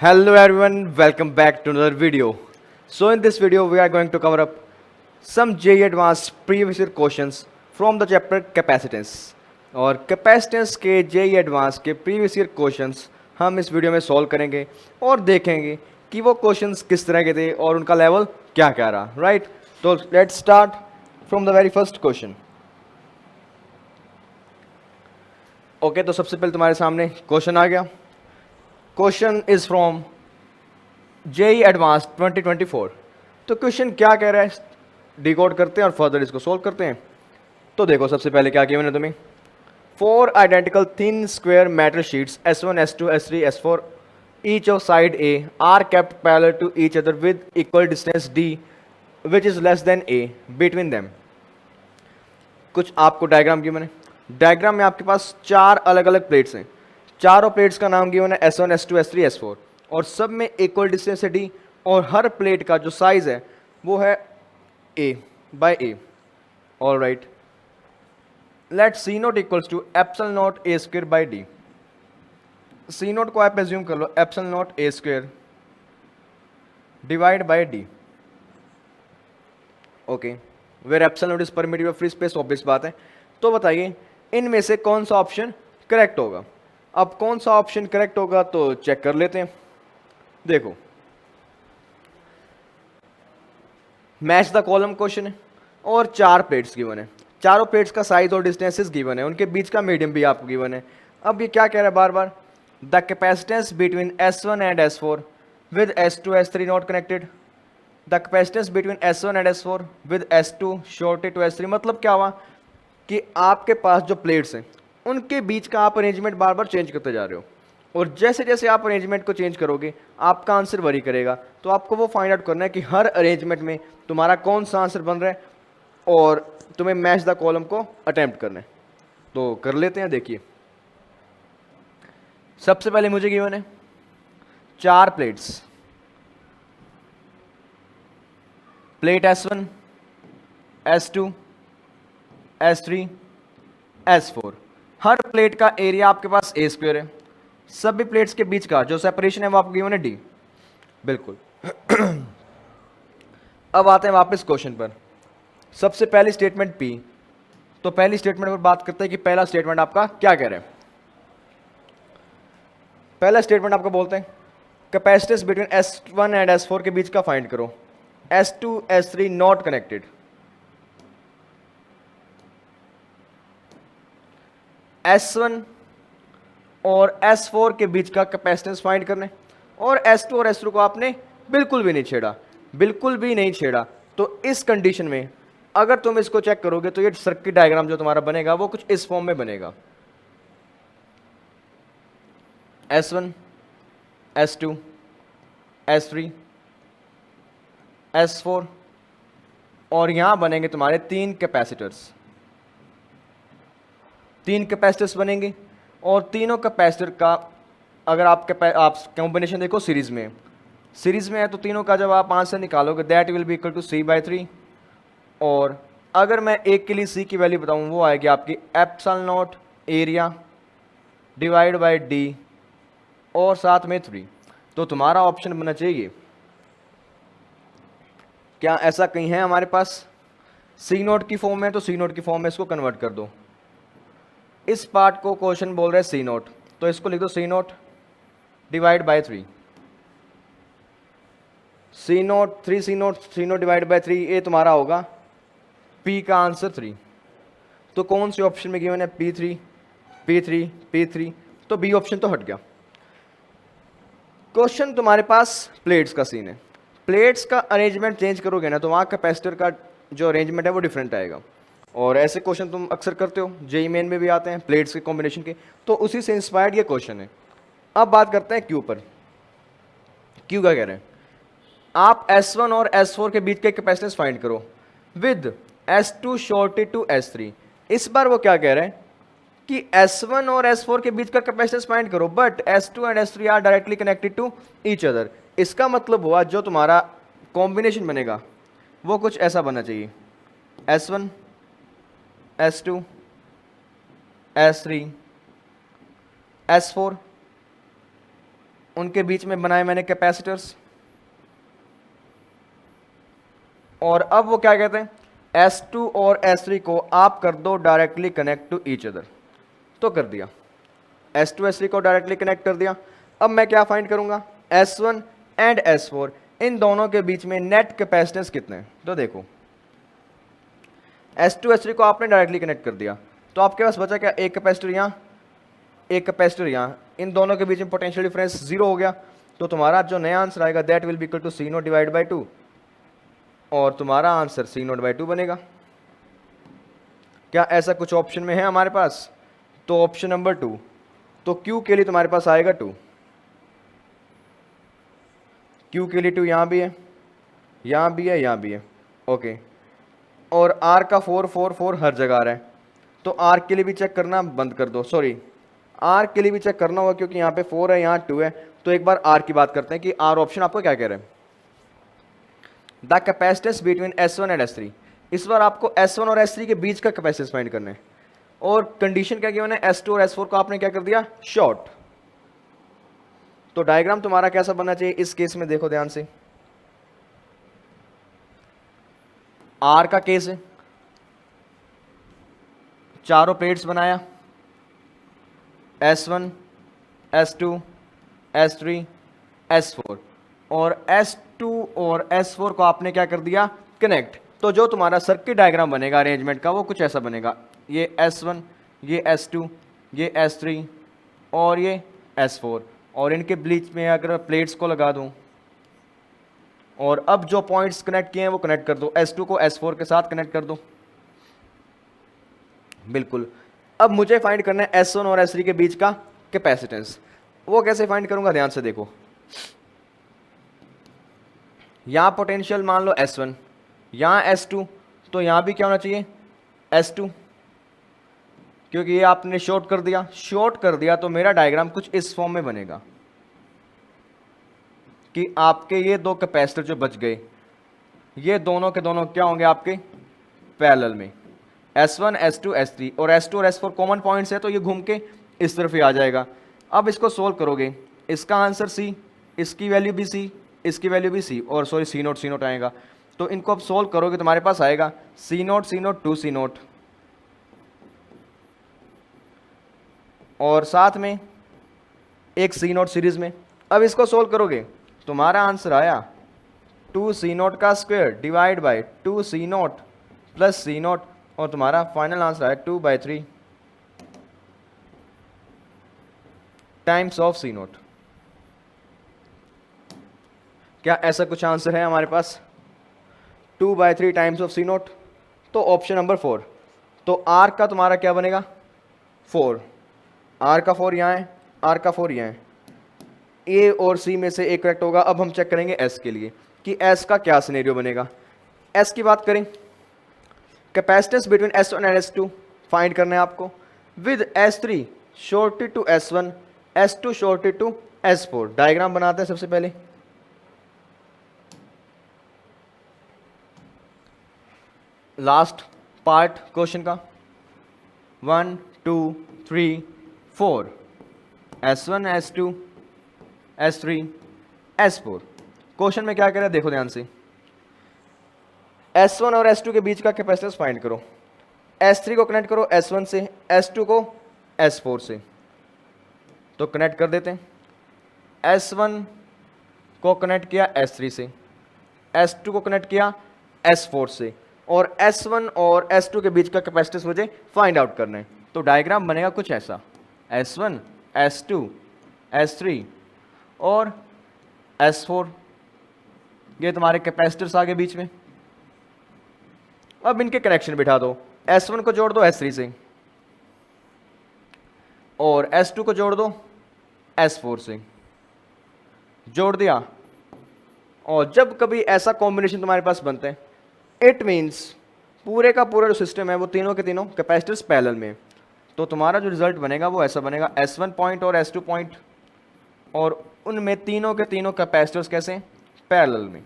Hello everyone, welcome back to another video. So in this video we are going to cover up some JEE Advanced previous year questions from the chapter Capacitance. और capacitance के JEE Advanced के previous year questions हम इस video में solve करेंगे और देखेंगे कि वो क्वेश्चंस किस तरह के थे और उनका लेवल क्या क्या रहा, राइट? तो let's start from the very first question. Okay, तो सबसे पहले तुम्हारे सामने क्वेश्चन आ गया. Question is from JEE advance 2024. तो क्वेश्चन क्या कह रहा है, डिकोड करते हैं और फर्दर इसको सोल्व करते हैं. तो देखो सबसे पहले क्या किया मैंने तुम्हें. 4 identical thin square metal sheets S1, S2, S3, S4 each of side A are kept parallel to each other with equal distance D which is less than A between them. कुछ आपको डायग्राम की मैंने. Diagram में आपके पास 4 अलग अलग plates हैं. चारों प्लेट्स का नाम गिवन है S1, S2, S3, S4 और सब में इक्वल डिस्टेंस है D और हर प्लेट का जो साइज है वो है A by A. All right, let C naught equals to epsilon naught A square by D. C naught को आप एज्यूम कर लो epsilon naught A square divide by D. Okay, where epsilon naught is permittivity free space, obvious बात है. तो बताइए इनमें से कौन सा ऑप्शन करेक्ट होगा. अब कौन सा ऑप्शन करेक्ट होगा तो चेक कर लेते हैं. देखो, मैच द कॉलम क्वेश्चन है और 4 प्लेट्स गिवन है. चारों प्लेट्स का साइज और डिस्टेंसेस गिवन है, उनके बीच का मीडियम भी आपको गिवन है. अब ये क्या कह रहा है बार बार, the capacitance between S1 and S4 with S2 S3 not connected. The capacitance between S1 and S4 with S2 shorted to S3. मतलब क्या हुआ कि आपके पास जो प्लेट्स हैं उनके बीच का आप अरेंजमेंट बार बार चेंज करते जा रहे हो और जैसे जैसे आप अरेंजमेंट को चेंज करोगे आपका आंसर वरी करेगा. तो आपको वो फाइंड आउट करना है कि हर अरेंजमेंट में तुम्हारा कौन सा आंसर बन रहा है और तुम्हें मैच द कॉलम को अटेम्प्ट करना है. तो कर लेते हैं. देखिए, सबसे पहले मुझे गिवन है 4 plates. Plate S1, S2, S3, S4. हर प्लेट का एरिया आपके पास A स्क्वायर है. सभी प्लेट्स के बीच का जो सेपरेशन है वो आपको गिवन है D. बिल्कुल. अब आते हैं वापस क्वेश्चन पर. सबसे पहली स्टेटमेंट P. तो पहली स्टेटमेंट पर बात करते हैं कि पहला स्टेटमेंट आपका क्या कह रहा है. पहला स्टेटमेंट आपको बोलते हैं capacitance between S1 and S4 के बीच का फाइंड करो. S2 S3 not connected. S1 और S4 के बीच का कैपेसिटेंस फाइंड करने और S2 और S3 को आपने बिल्कुल भी नहीं छेड़ा, बिल्कुल भी नहीं छेड़ा. तो इस कंडीशन में अगर तुम इसको चेक करोगे तो ये सर्किट डायग्राम जो तुम्हारा बनेगा वो कुछ इस फॉर्म में बनेगा. S1, S2, S3, S4 और यहां बनेंगे तुम्हारे 3 कैपेसिटर्स. 3 कैपेसिटर्स बनेंगे और तीनों कैपेसिटर का अगर आप कॉम्बिनेशन देखो सीरीज में है तो तीनों का जब आप आंसर निकालोगे that will be equal to C/3. और अगर मैं एक के लिए C की वैल्यू बताऊं वो आएगी आपकी epsilon not area divide by D और साथ में 3. तो तुम्हारा ऑप्शन बनना चाहिए, क्या ऐसा कहीं है हमारे पास C नोट की फॉर्म में, तो C नोट की फॉर्म में इसको कन्वर्ट कर दो. इस पार्ट को क्वेश्चन बोल रहा है C नोट, तो इसको लिख दो C note divide by 3. C note divide by 3 ये तुम्हारा होगा P का आंसर 3. तो कौन से ऑप्शन में गिवन है P3, P3, P3. तो B ऑप्शन तो हट गया. क्वेश्चन तुम्हारे पास प्लेट्स का सीन है. प्लेट्स का अरेंजमेंट चेंज करोगे ना तो वहाँ कैपेसिटर का जो अरेंजमेंट है वो डिफरेंट आएगा. और ऐसे क्वेश्चन तुम अक्सर करते हो, JEE मेन में भी आते हैं प्लेट्स के कॉम्बिनेशन के. तो उसी से इंस्पायर्ड ये क्वेश्चन है. अब बात करते हैं Q पर. Q का कह रहे हैं आप S1 और S4 के बीच के कैपेसिटेंस फाइंड करो with S2 shorted to S3. इस बार वो क्या कह रहे हैं कि S1 और S4 के बीच का कैपेसिटेंस फाइंड करो but S2 and S3 are directly connected to each other. इसका मतलब हुआ जो तुम्हारा कॉम्बिनेशन बनेगा वो कुछ ऐसा बनना चाहिए S1, S2, S3, S4 उनके बीच में बनाए मैंने कैपेसिटर्स, और अब वो क्या कहते हैं, S2 और S3 को आप कर दो directly connect to each other. तो कर दिया, S2 S3 को डायरेक्टली कनेक्ट कर दिया। अब मैं क्या फाइंड करूंगा, S1 एंड S4 इन दोनों के बीच में नेट कैपेसिटेंस कितने हैं। तो देखो S2 S3 को आपने डायरेक्टली कनेक्ट कर दिया, तो आपके पास बचा क्या, एक कैपेसिटर यहाँ, एक कैपेसिटर यहाँ, इन दोनों के बीच में पोटेंशियल डिफरेंस जीरो हो गया। तो तुम्हारा जो नया आंसर आएगा that will be equal to C0 divide by 2, और तुम्हारा आंसर C0 बाई 2 बनेगा। क्या ऐसा कुछ ऑप्शन में है हमारे पास? तो ऑप्शन नंबर 2, तो Q के लिए तुम्हारे पास आएगा 2, Q के लिए 2 यहाँ भी है, यहाँ भी है, यहाँ भी है, ओके। और R का 4 4 4 हर जगह आ रहा है, तो R के लिए भी चेक करना बंद कर दो, सॉरी R के लिए भी चेक करना होगा क्योंकि यहाँ पे 4 है, यहाँ 2 है। तो एक बार R की बात करते हैं कि R ऑप्शन आपको क्या कह रहे हैं, the capacitance between S1 and S3। इस बार आपको S1 और S3 के बीच का कैपेसिटेंस फाइंड करना है, और कंडीशन क्या गिवन है, S2 और S4 को आपने क्या कर दिया, शॉर्ट। तो डायग्राम तुम्हारा कैसा बनना चाहिए इस केस में, देखो ध्यान से, R का केस है, चारों प्लेट्स बनाया, S1 S2 S3 S4, और S2 और S4 को आपने क्या कर दिया, कनेक्ट। तो जो तुम्हारा सर्किट डायग्राम बनेगा अरेंजमेंट का वो कुछ ऐसा बनेगा, ये S1, ये S2, ये S3 और ये S4, और इनके बीच में अगर प्लेट्स को लगा दूं, और अब जो पॉइंट्स कनेक्ट किए हैं वो कनेक्ट कर दो, S2 को S4 के साथ कनेक्ट कर दो, बिल्कुल। अब मुझे फाइंड करना है S1 और S3 के बीच का कैपेसिटेंस। वो कैसे फाइंड करूंगा, ध्यान से देखो, यहां पोटेंशियल मान लो S1, यहां S2, तो यहां भी क्या होना चाहिए, S2, क्योंकि ये आपने शॉर्ट कर दिया, शॉर्ट कर दिया तो मेरा डायग्राम कुछ इस फॉर्म में बनेगा कि आपके ये दो कैपेसिटर जो बच गए, ये दोनों के दोनों क्या होंगे आपके पैरेलल में, S1 S2 S3, और S2 और S4 कॉमन पॉइंट्स है तो ये घूम के इस तरफ ही आ जाएगा। अब इसको सोल्व करोगे, इसका आंसर C, इसकी वैल्यू भी C, इसकी वैल्यू भी C, और सॉरी C0 आएगा। तो इनको अब सोल्व करोगे तुम्हारे पास आएगा C0 2 C0, और साथ में एक C0 सीरीज में। अब इसको सोल्व करोगे तुम्हारा आंसर आया 2 C0 का square divide by 2 C0 plus C0, और तुम्हारा फाइनल आंसर आया 2/3 टाइम्स ऑफ C0। क्या ऐसा कुछ आंसर है हमारे पास, 2/3 टाइम्स ऑफ C0? तो ऑप्शन नंबर 4। तो R का तुम्हारा क्या बनेगा, 4, R का 4 यहाँ है, R का 4 यहाँ है, A और C में से एक करेक्ट होगा। अब हम चेक करेंगे S के लिए कि S का क्या सिनेरियो बनेगा। S की बात करें, capacitance between S1 and S2 find करना है आपको, with S3 shorted to S1, S2 shorted to S4। Diagram बनाते हैं सबसे पहले, लास्ट पार्ट क्वेश्चन का, 1 2 3 4, S1 S2 S3 S4। Question में क्या कह रहा है देखो ध्यान से, S1 और S2 के बीच का कैपेसिटेंस फाइंड करो, S3 को कनेक्ट करो S1 से, S2 को S4 से। तो कनेक्ट कर देते हैं, S1 को कनेक्ट किया S3 से, S2 को कनेक्ट किया S4 से, और S1 और S2 के बीच का कैपेसिटेंस मुझे फाइंड आउट करना है। तो डायग्राम बनेगा कुछ ऐसा, S1 S2 S3 और S4, ये तुम्हारे कैपेसिटर्स आगे बीच में। अब इनके कनेक्शन बिठा दो, S1 को जोड़ दो S3 से, और S2 को जोड़ दो S4 से, जोड़ दिया। और जब कभी ऐसा कॉम्बिनेशन तुम्हारे पास बनते हैं, इट मीन्स पूरे का पूरा जो सिस्टम है वो तीनों के तीनों कैपेसिटर्स पैरेलल में, तो तुम्हारा जो रिजल्ट बनेगा वो ऐसा बनेगा, S1 पॉइंट और S2 पॉइंट, और उनमें तीनों के तीनों कैपेसिटर्स कैसे, पैरेलल में।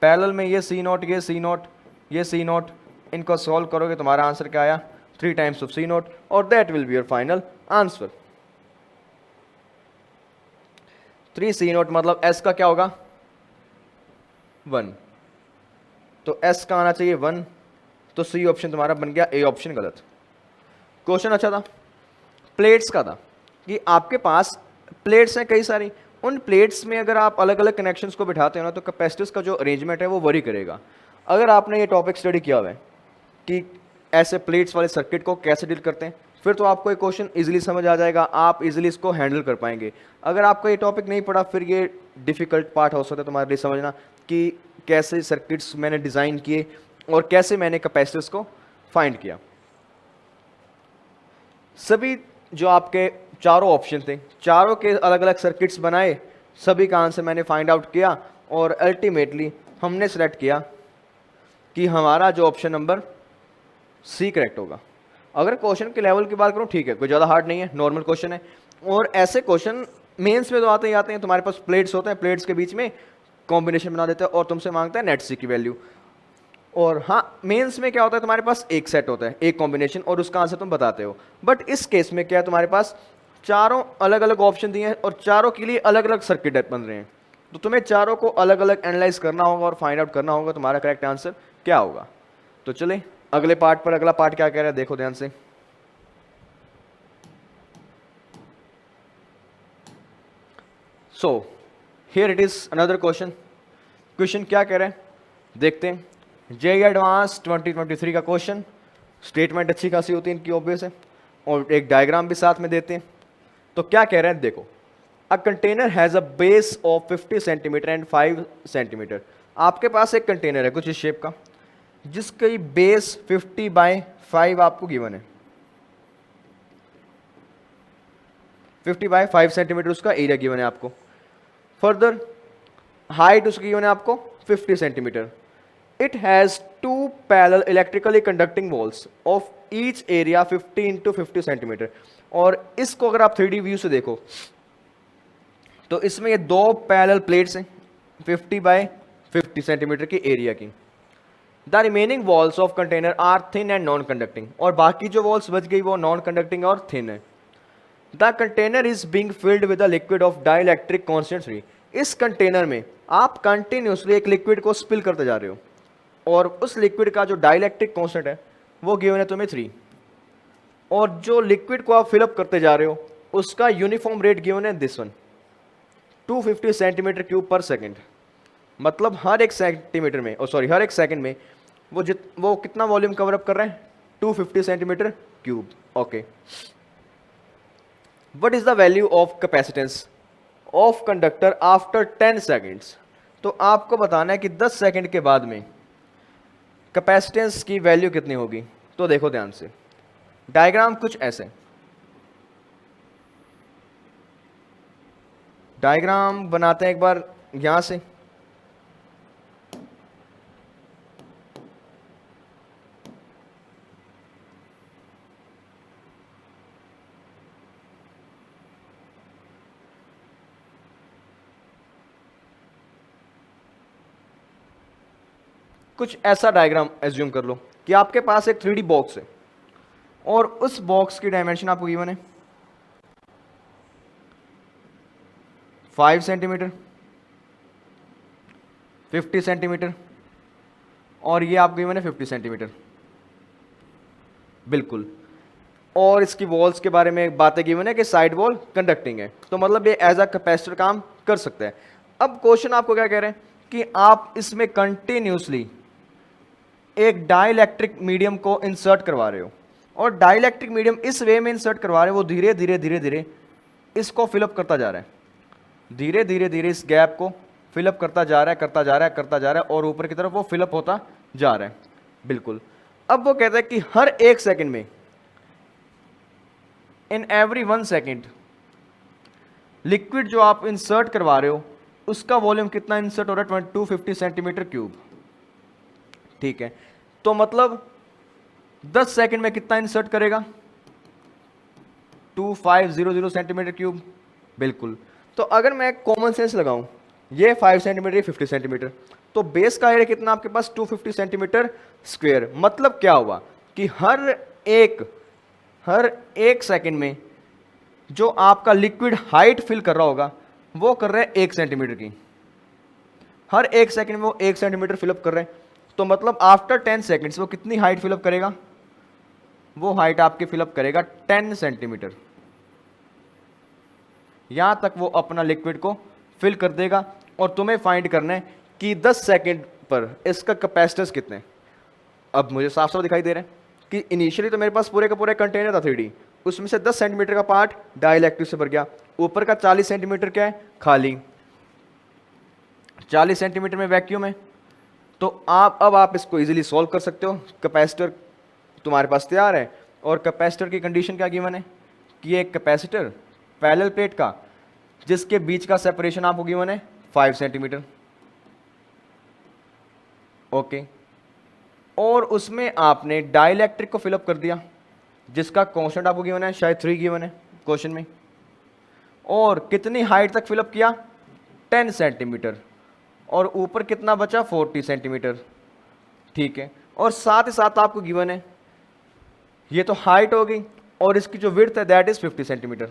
पैरेलल में ये C0, ये C0, ये C0, इनको सॉल्व करोगे तुम्हारा आंसर क्या आया, 3 टाइम्स ऑफ C0, और that will be your final answer. 3C0 मतलब S का क्या होगा 1, तो S का आना चाहिए 1, तो C ऑप्शन तुम्हारा बन गया, A ऑप्शन गलत। क्वेश्चन अच्छा था, प्लेट्स का था कि आपके पास प्लेट्स हैं कई सारी, उन प्लेट्स में अगर आप अलग अलग कनेक्शंस को बिठाते हो ना तो कैपेसिटर्स का जो अरेंजमेंट है वो वरी करेगा। अगर आपने ये टॉपिक स्टडी किया हुआ है कि ऐसे प्लेट्स वाले सर्किट को कैसे डील करते हैं, फिर तो आपको ये क्वेश्चन इजीली समझ आ जाएगा, आप इजीली इसको हैंडल कर पाएंगे। अगर आपको ये टॉपिक नहीं पढ़ा फिर ये डिफ़िकल्ट पार्ट हो सकता है तुम्हारे लिए समझना कि कैसे सर्किट्स मैंने डिज़ाइन किए और कैसे मैंने कैपेसिटर्स को फाइंड किया। सभी जो आपके चारों ऑप्शन थे, चारों के अलग अलग सर्किट्स बनाए, सभी का आंसर मैंने फाइंड आउट किया और अल्टीमेटली हमने सेलेक्ट किया कि हमारा जो ऑप्शन नंबर सी करेक्ट होगा। अगर क्वेश्चन के लेवल की बात करूं ठीक है, कोई ज़्यादा हार्ड नहीं है, नॉर्मल क्वेश्चन है। और ऐसे क्वेश्चन मेंस में तो आते ही आते हैं, तुम्हारे पास प्लेट्स होते हैं, प्लेट्स के बीच में कॉम्बिनेशन बना देते हैं और तुमसे मांगता है नेट सी की वैल्यू। और हाँ, मेंस में क्या होता है, तुम्हारे पास एक सेट होता है, एक कॉम्बिनेशन, और उसका आंसर तुम बताते हो। बट इस केस में क्या है, तुम्हारे पास चारों अलग अलग ऑप्शन दिए हैं और चारों के लिए अलग अलग सर्किट बन रहे हैं, तो तुम्हें चारों को अलग अलग एनालाइज करना होगा और फाइंड आउट करना होगा तुम्हारा करेक्ट आंसर क्या होगा। तो चले अगले पार्ट पर, अगला पार्ट क्या कह रहा है देखो ध्यान से। So here it is another question. Question क्या कह रहे हैं देखते हैं। जेईई एडवांस 2023 का क्वेश्चन, स्टेटमेंट अच्छी खासी होती है इनकी ऑब्वियस है, और एक डायग्राम भी साथ में देते हैं। तो क्या कह रहे हैं देखो, a container has a base of 50 centimetre and 5 centimetre. आपके पास एक कंटेनर है कुछ इस शेप का, जिसकी बेस 50/5 आपको गिवन है, 50/5 सेंटीमीटर उसका एरिया गिवन है आपको। फर्दर हाइट उसकी गिवन है आपको 50 centimetre. It has 2 parallel electrically conducting walls of each area 50 × 50 centimetre. और इसको अगर आप 3D व्यू से देखो तो इसमें ये 2 पैरेलल प्लेट्स हैं 50/50 सेंटीमीटर की एरिया की। The remaining walls of container are thin and non conducting, और बाकी जो वॉल्स बच गई वो नॉन कंडक्टिंग और थिन है। The container is being filled with a liquid of dielectric constant 3। इस कंटेनर में आप कंटिन्यूसली एक लिक्विड को स्पिल करते जा रहे हो और उस लिक्विड का जो डाइलेक्ट्रिक कांस्टेंट है वो गिवन है तुम्हें 3, और जो लिक्विड को आप फिलअप करते जा रहे हो उसका यूनिफॉर्म रेट गिवन है दिस वन, 250 सेंटीमीटर क्यूब पर सेकेंड। मतलब हर एक सेंटीमीटर में, हर एक सेकंड में वो कितना वॉल्यूम कवर अप कर रहे हैं, 250 centimetre cube. Okay, what is the value of capacitance of conductor after 10 seconds. तो आपको बताना है कि 10 सेकंड के बाद में कैपेसिटेंस की वैल्यू कितनी होगी। तो देखो ध्यान से, डायग्राम कुछ ऐसे, डायग्राम बनाते हैं एक बार यहां से। कुछ ऐसा डायग्राम एज्यूम कर लो कि आपके पास एक 3D बॉक्स है और उस बॉक्स की डायमेंशन आपको गिवन है 5 सेंटीमीटर, 50 सेंटीमीटर, और ये आपको गिवन है 50 सेंटीमीटर बिल्कुल। और इसकी वॉल्स के बारे में बातें गिवन है कि साइड वॉल कंडक्टिंग है, तो मतलब ये एज अ कैपेसिटर काम कर सकता है। अब क्वेश्चन आपको क्या कह रहे हैं कि आप इसमें कंटिन्यूसली एक डाइलेक्ट्रिक मीडियम को इंसर्ट करवा रहे हो, और डाइलेक्ट्रिक मीडियम इस वे में इंसर्ट करवा रहे हो, वो धीरे धीरे धीरे धीरे इसको फिलअप करता जा रहा है, धीरे धीरे धीरे इस गैप को फिलअप करता जा रहा है, करता जा रहा है, करता जा रहा है, और ऊपर की तरफ वो फिलअप होता जा रहा है बिल्कुल। अब वो कहता है कि हर एक सेकंड में, इन एवरी 1 सेकेंड, लिक्विड जो आप इंसर्ट करवा रहे हो उसका वॉल्यूम कितना इंसर्ट हो रहा है, 250 सेंटीमीटर क्यूब। ठीक है, तो मतलब 10 सेकंड में कितना इंसर्ट करेगा, 2500 सेंटीमीटर क्यूब बिल्कुल। तो अगर मैं कॉमन सेंस लगाऊं, ये 5 सेंटीमीटर, 50 सेंटीमीटर, तो बेस का एरिया कितना आपके पास 250 सेंटीमीटर स्क्वायर। मतलब क्या हुआ कि हर एक सेकंड में जो आपका लिक्विड हाइट फिल कर रहा होगा वो कर रहे हैं 1 सेंटीमीटर की, हर 1 सेकंड में वो 1 सेंटीमीटर फिलअप कर रहे हैं। तो मतलब आफ्टर 10 सेकंड्स वो कितनी हाइट फिलअप करेगा? वो हाइट आपकी फिलअप करेगा 10 सेंटीमीटर। यहां तक वो अपना लिक्विड को फिल कर देगा और तुम्हें फाइंड करना है कि 10 सेकंड पर इसका कैपेसिटेंस कितने। अब मुझे साफ साफ दिखाई दे रहा है कि इनिशियली तो मेरे पास पूरे का पूरा कंटेनर था 3D, उसमें से 10 सेंटीमीटर का पार्ट डाइलेक्ट्रिक से भर गया, ऊपर का 40 सेंटीमीटर क्या है? खाली। 40 सेंटीमीटर में वैक्यूम है। तो आप इसको इजीली सॉल्व कर सकते हो। कैपेसिटर तुम्हारे पास तैयार है और कैपेसिटर की कंडीशन क्या गिवन है कि एक कैपेसिटर पैरेलल प्लेट का जिसके बीच का सेपरेशन आपको गिवन है 5 सेंटीमीटर। ओके, और उसमें आपने डाइलेक्ट्रिक को फिलअप कर दिया जिसका कांस्टेंट आपको गिवन है, शायद 3 गिवन है क्वेश्चन में, और कितनी हाइट तक फिलअप किया? 10 सेंटीमीटर, और ऊपर कितना बचा? 40 सेंटीमीटर। ठीक है, और साथ ही साथ आपको गिवन है ये तो हाइट हो गई और इसकी जो विड्थ है दैट इज 50 सेंटीमीटर।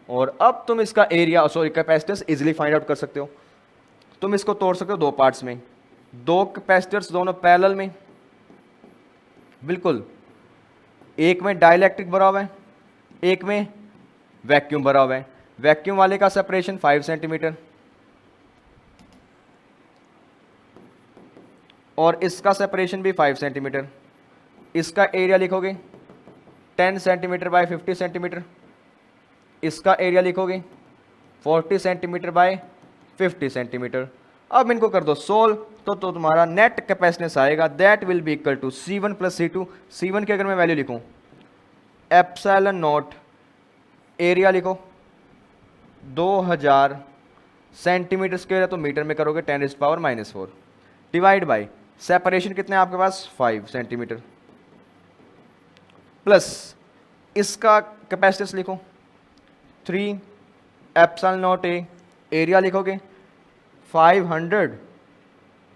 और अब तुम इसका area sorry capacitance easily find out कर सकते हो। तुम इसको तोड़ सकते हो 2 पार्ट्स में, 2 कैपेसिटर्स दोनों पैरेलल में, बिल्कुल, एक में डाइलेक्ट्रिक भरा हुआ है, एक में वैक्यूम भरा हुआ है। वैक्यूम वाले का सेपरेशन 5 सेंटीमीटर और इसका सेपरेशन भी 5 सेंटीमीटर। इसका एरिया लिखोगे 10 सेंटीमीटर बाय 50 सेंटीमीटर, इसका एरिया लिखोगे 40 सेंटीमीटर बाय 50 सेंटीमीटर। अब इनको कर दो सोल्व तो तुम्हारा नेट कैपेसिटेंस आएगा that will be equal to C1 plus C2। C1 की अगर मैं वैल्यू लिखूं एप्सिलॉन नॉट, एरिया लिखो 2000 सेंटीमीटर स्क्वायर है तो मीटर में करोगे 10⁻⁻⁴, डिवाइड बाय सेपरेशन कितने हैं आपके पास? 5 सेंटीमीटर, प्लस इसका कैपेसिटेंस लिखो 3 एप्सिलॉन नॉट ए, एरिया लिखोगे 500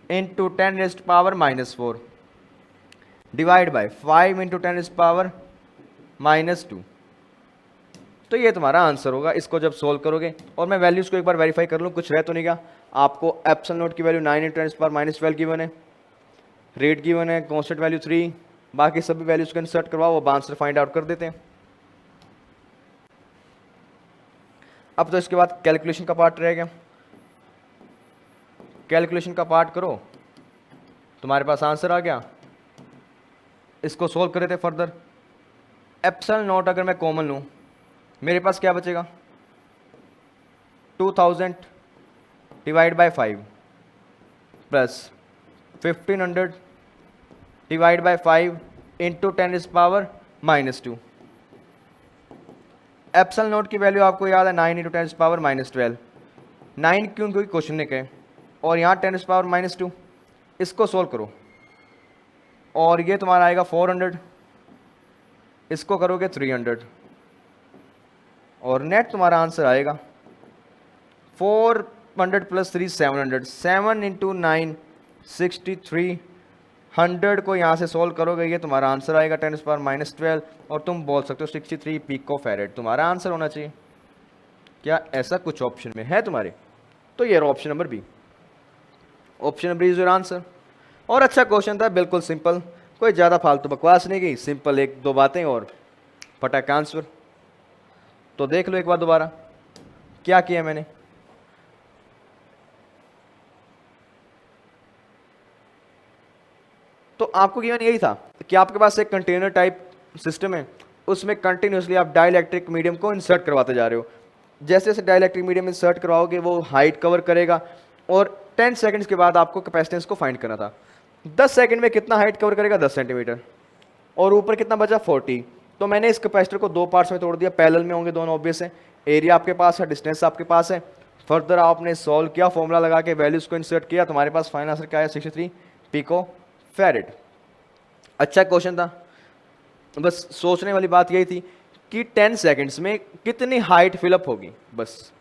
इंटू 10⁻⁻⁴, डिवाइड बाय 5 इंटू 10⁻⁻²। तो ये तुम्हारा आंसर होगा इसको जब सोल्व करोगे। और मैं वैल्यूज को एक बार वेरीफाई कर लूँ कुछ रह तो नहीं गया। आपको एप्सिलॉन नॉट की वैल्यू 9 इंटू 10⁻⁻12 गिवन है, रेट गिवन है, कांस्टेंट वैल्यू 3, बाकी सभी वैल्यूज को इंसर्ट करवाओ, अब आंसर फाइंड आउट कर देते हैं। अब तो इसके बाद कैलकुलेशन का पार्ट रह गया। कैलकुलेशन का पार्ट करो, तुम्हारे पास आंसर आ गया, इसको सोल्व कर देते फर्दर। एप्सिलॉन नॉट अगर मैं कॉमन लूँ मेरे पास क्या बचेगा? 2000 divide by 5 plus 1500 divide by 5 into 10⁻⁻²। Epsilon not की वैल्यू आपको याद है 9 इंटू 10⁻⁻12। 9 क्यों? क्योंकि क्वेश्चन ने कहे, और यहाँ 10⁻⁻²। इसको सोल्व करो और ये तुम्हारा आएगा 400, इसको करोगे 300 और नेट तुम्हारा आंसर आएगा 400 प्लस 3 700, 7 इंटू 9 63। 100 को यहाँ से सोल्व करोगे ये तुम्हारा आंसर आएगा 10⁻⁻12 और तुम बोल सकते हो 63 पिको फैरेड तुम्हारा आंसर होना चाहिए। क्या ऐसा कुछ ऑप्शन में है तुम्हारे? तो ये option number B, option number is your answer. और अच्छा क्वेश्चन था, बिल्कुल सिंपल, कोई ज़्यादा फालतू बकवास नहीं की, सिंपल 1-2 बातें और फटाक आंसर। तो देख लो एक बार दोबारा क्या किया मैंने। तो आपको गिवन यही था कि आपके पास एक कंटेनर टाइप सिस्टम है, उसमें कंटिन्यूसली आप डाइलेक्ट्रिक मीडियम को इंसर्ट करवाते जा रहे हो। जैसे जैसे डाइलेक्ट्रिक मीडियम इंसर्ट करवाओगे वो हाइट कवर करेगा और 10 सेकंड्स के बाद आपको कैपेसिटेंस को फाइंड करना था। 10 सेकंड में कितना हाइट कवर करेगा? 10 सेंटीमीटर, और ऊपर कितना बचा? 40। तो मैंने इस कैपेसिटर को 2 पार्ट्स में तोड़ दिया, पैरेलल में होंगे दोनों, ऑब्वियस है। एरिया आपके पास है, डिस्टेंस आपके पास है। फर्दर आपने सॉल्व किया, फॉर्मूला लगा के वैल्यूज को इंसर्ट किया, तुम्हारे पास फाइनल आंसर क्या है? 63 पिको फैरेड। अच्छा क्वेश्चन था, बस सोचने वाली बात यही थी कि 10 सेकंड्स में कितनी हाइट फिलअप होगी, बस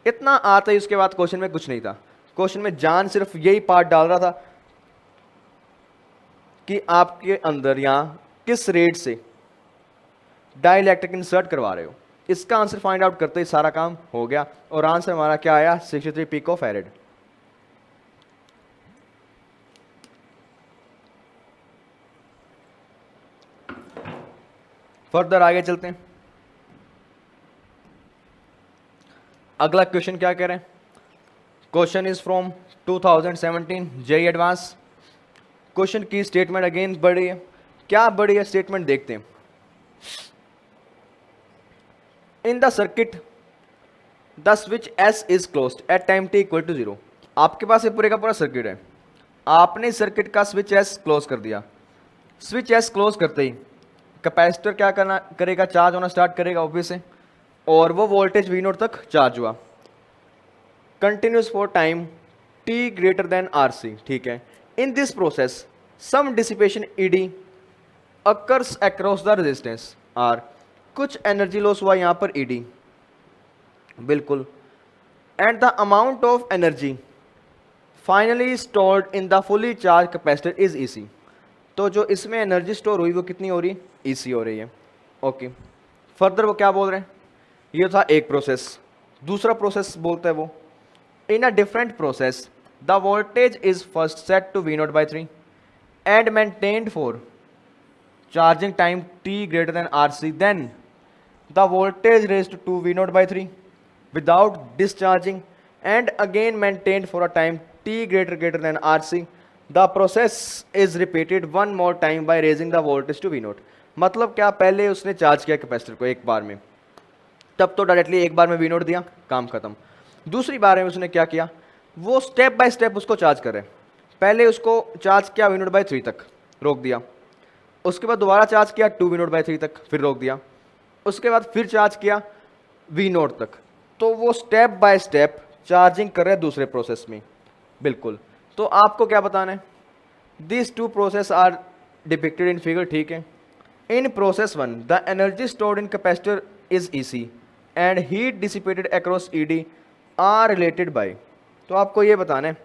इतना आता ही। उसके बाद क्वेश्चन में कुछ नहीं था। क्वेश्चन में जान सिर्फ यही पार्ट डाल रहा था कि आपके अंदर यहाँ किस रेट से डाइलेक्ट्रिक इंसर्ट करवा रहे हो। इसका आंसर फाइंड आउट करते ही सारा काम हो गया और आंसर हमारा क्या आया 63 पिको फैरेड। फर्दर आगे चलते हैं। अगला क्वेश्चन क्या कह रहे हैं? Question is from 2017 JEE advance. Question की स्टेटमेंट अगेन बड़ी है। क्या बड़ी है स्टेटमेंट देखते हैं। In the circuit the switch S is closed at time T equal to 0। आपके पास ये पूरे का पूरा सर्किट है, आपने सर्किट का स्विच एस क्लोज कर दिया। स्विच एस क्लोज करते ही कैपेसिटर क्या करना करेगा, चार्ज होना स्टार्ट करेगा ऑब्वियस है, और वो वोल्टेज वी नोट तक चार्ज हुआ continuous for time T greater than R C. ठीक है, in this process some dissipation E D occurs across the resistance R. कुछ एनर्जी लॉस हुआ यहां पर ई डी, बिल्कुल, and the amount of energy finally stored in the fully charge capacitor is E C. तो जो इसमें energy store हुई वो कितनी हो रही, ई सी हो रही है। ओके, फर्दर वो क्या बोल रहे हैं, ये था एक प्रोसेस। दूसरा प्रोसेस बोलता है वो, in a different process the voltage is first set to V naught by 3 and maintained for charging time T greater than R C, then the voltage raised to V naught by 3 without discharging and again maintained for a time t greater than RC. The process is repeated one more time by raising the voltage to V naught. मतलब क्या, पहले उसने charge किया capacitor को एक बार में, तब तो डायरेक्टली एक बार में V naught दिया, काम खत्म। दूसरी बार में उसने क्या किया, वो स्टेप बाय स्टेप उसको चार्ज करे। पहले उसको चार्ज किया V naught बाई 3 तक, रोक दिया। उसके बाद दोबारा चार्ज किया 2 V naught बाई 3 तक, फिर रोक दिया। उसके बाद फिर चार्ज किया V naught तक। तो वो स्टेप बाय स्टेप चार्जिंग कर रहे हैं दूसरे प्रोसेस में, बिल्कुल। तो आपको क्या बताना है, this two process are depicted in figure. ठीक है, in process 1 the energy stored in capacitor is E C and heat dissipated across E D are related by. तो आपको ये बताना है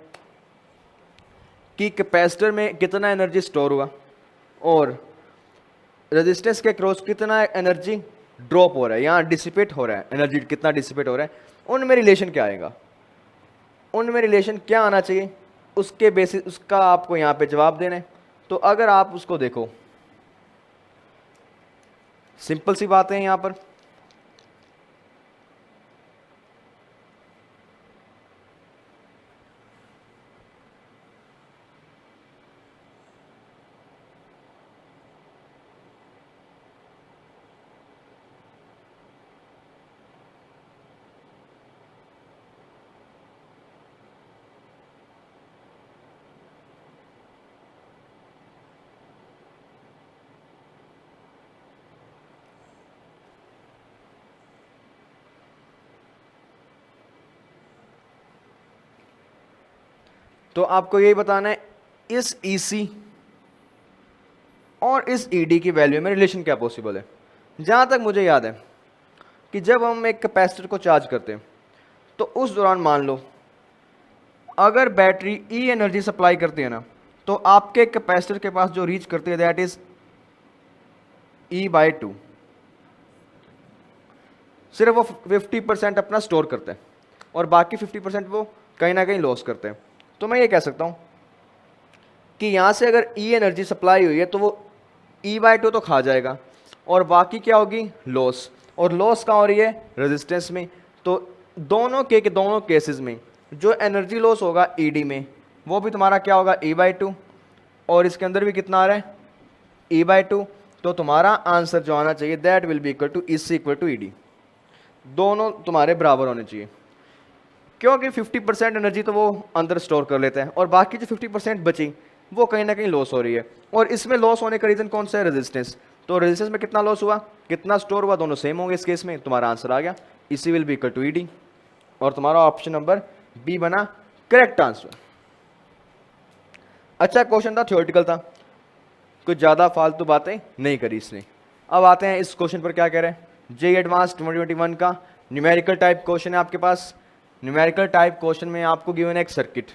कि कैपेसिटर में कितना एनर्जी स्टोर हुआ और रेजिस्टेंस के क्रॉस कितना एनर्जी ड्रॉप हो रहा है, यहाँ डिसिपेट हो रहा है, एनर्जी कितना डिसिपेट हो रहा है, उनमें रिलेशन क्या आएगा, उनमें रिलेशन क्या आना चाहिए, उसके बेसिस उसका आपको यहाँ पे जवाब देना है। तो अगर आप उसको देखो, सिंपल सी बात है यहाँ पर, तो आपको यही बताना है इस EC और इस ED की वैल्यू में रिलेशन क्या पॉसिबल है। जहाँ तक मुझे याद है कि जब हम एक कैपेसिटर को चार्ज करते हैं तो उस दौरान मान लो अगर बैटरी E एनर्जी सप्लाई करती है ना, तो आपके कैपेसिटर के पास जो रीच करती है दैट इज E/2। सिर्फ वो 50% अपना स्टोर करते हैं और बाकी 50% वो कहीं ना कहीं लॉस करते हैं। तो मैं ये कह सकता हूँ कि यहाँ से अगर E एनर्जी सप्लाई हुई है तो वो E/2 तो खा जाएगा और बाकी क्या होगी, लॉस। और लॉस कहाँ हो रही है, रेजिस्टेंस में। तो दोनों केसेस में जो एनर्जी लॉस होगा ED में वो भी तुम्हारा क्या होगा, E/2, और इसके अंदर भी कितना आ रहा है, E/2। तो तुम्हारा आंसर जो आना चाहिए that will be equal to EC equal to ED। दोनों तुम्हारे बराबर होने चाहिए, क्योंकि 50% एनर्जी तो वो अंदर स्टोर कर लेते हैं और बाकी जो 50% बची वो कहीं ना कहीं लॉस हो रही है। और इसमें लॉस होने का रीज़न कौन सा है, रेजिस्टेंस। तो रेजिस्टेंस में कितना लॉस हुआ, कितना स्टोर हुआ, दोनों सेम होंगे इस केस में। तुम्हारा आंसर आ गया EC will be equal to ED और तुम्हारा ऑप्शन नंबर बी बना करेक्ट आंसर। अच्छा क्वेश्चन था, थ्योरेटिकल था, कुछ ज़्यादा फालतू बातें नहीं करी इसने। अब आते हैं इस क्वेश्चन पर क्या कह रहे हैं। जेईई एडवांस 2021 का न्यूमेरिकल टाइप क्वेश्चन है आपके पास। न्यूमेरिकल टाइप क्वेश्चन में आपको गिवन है एक सर्किट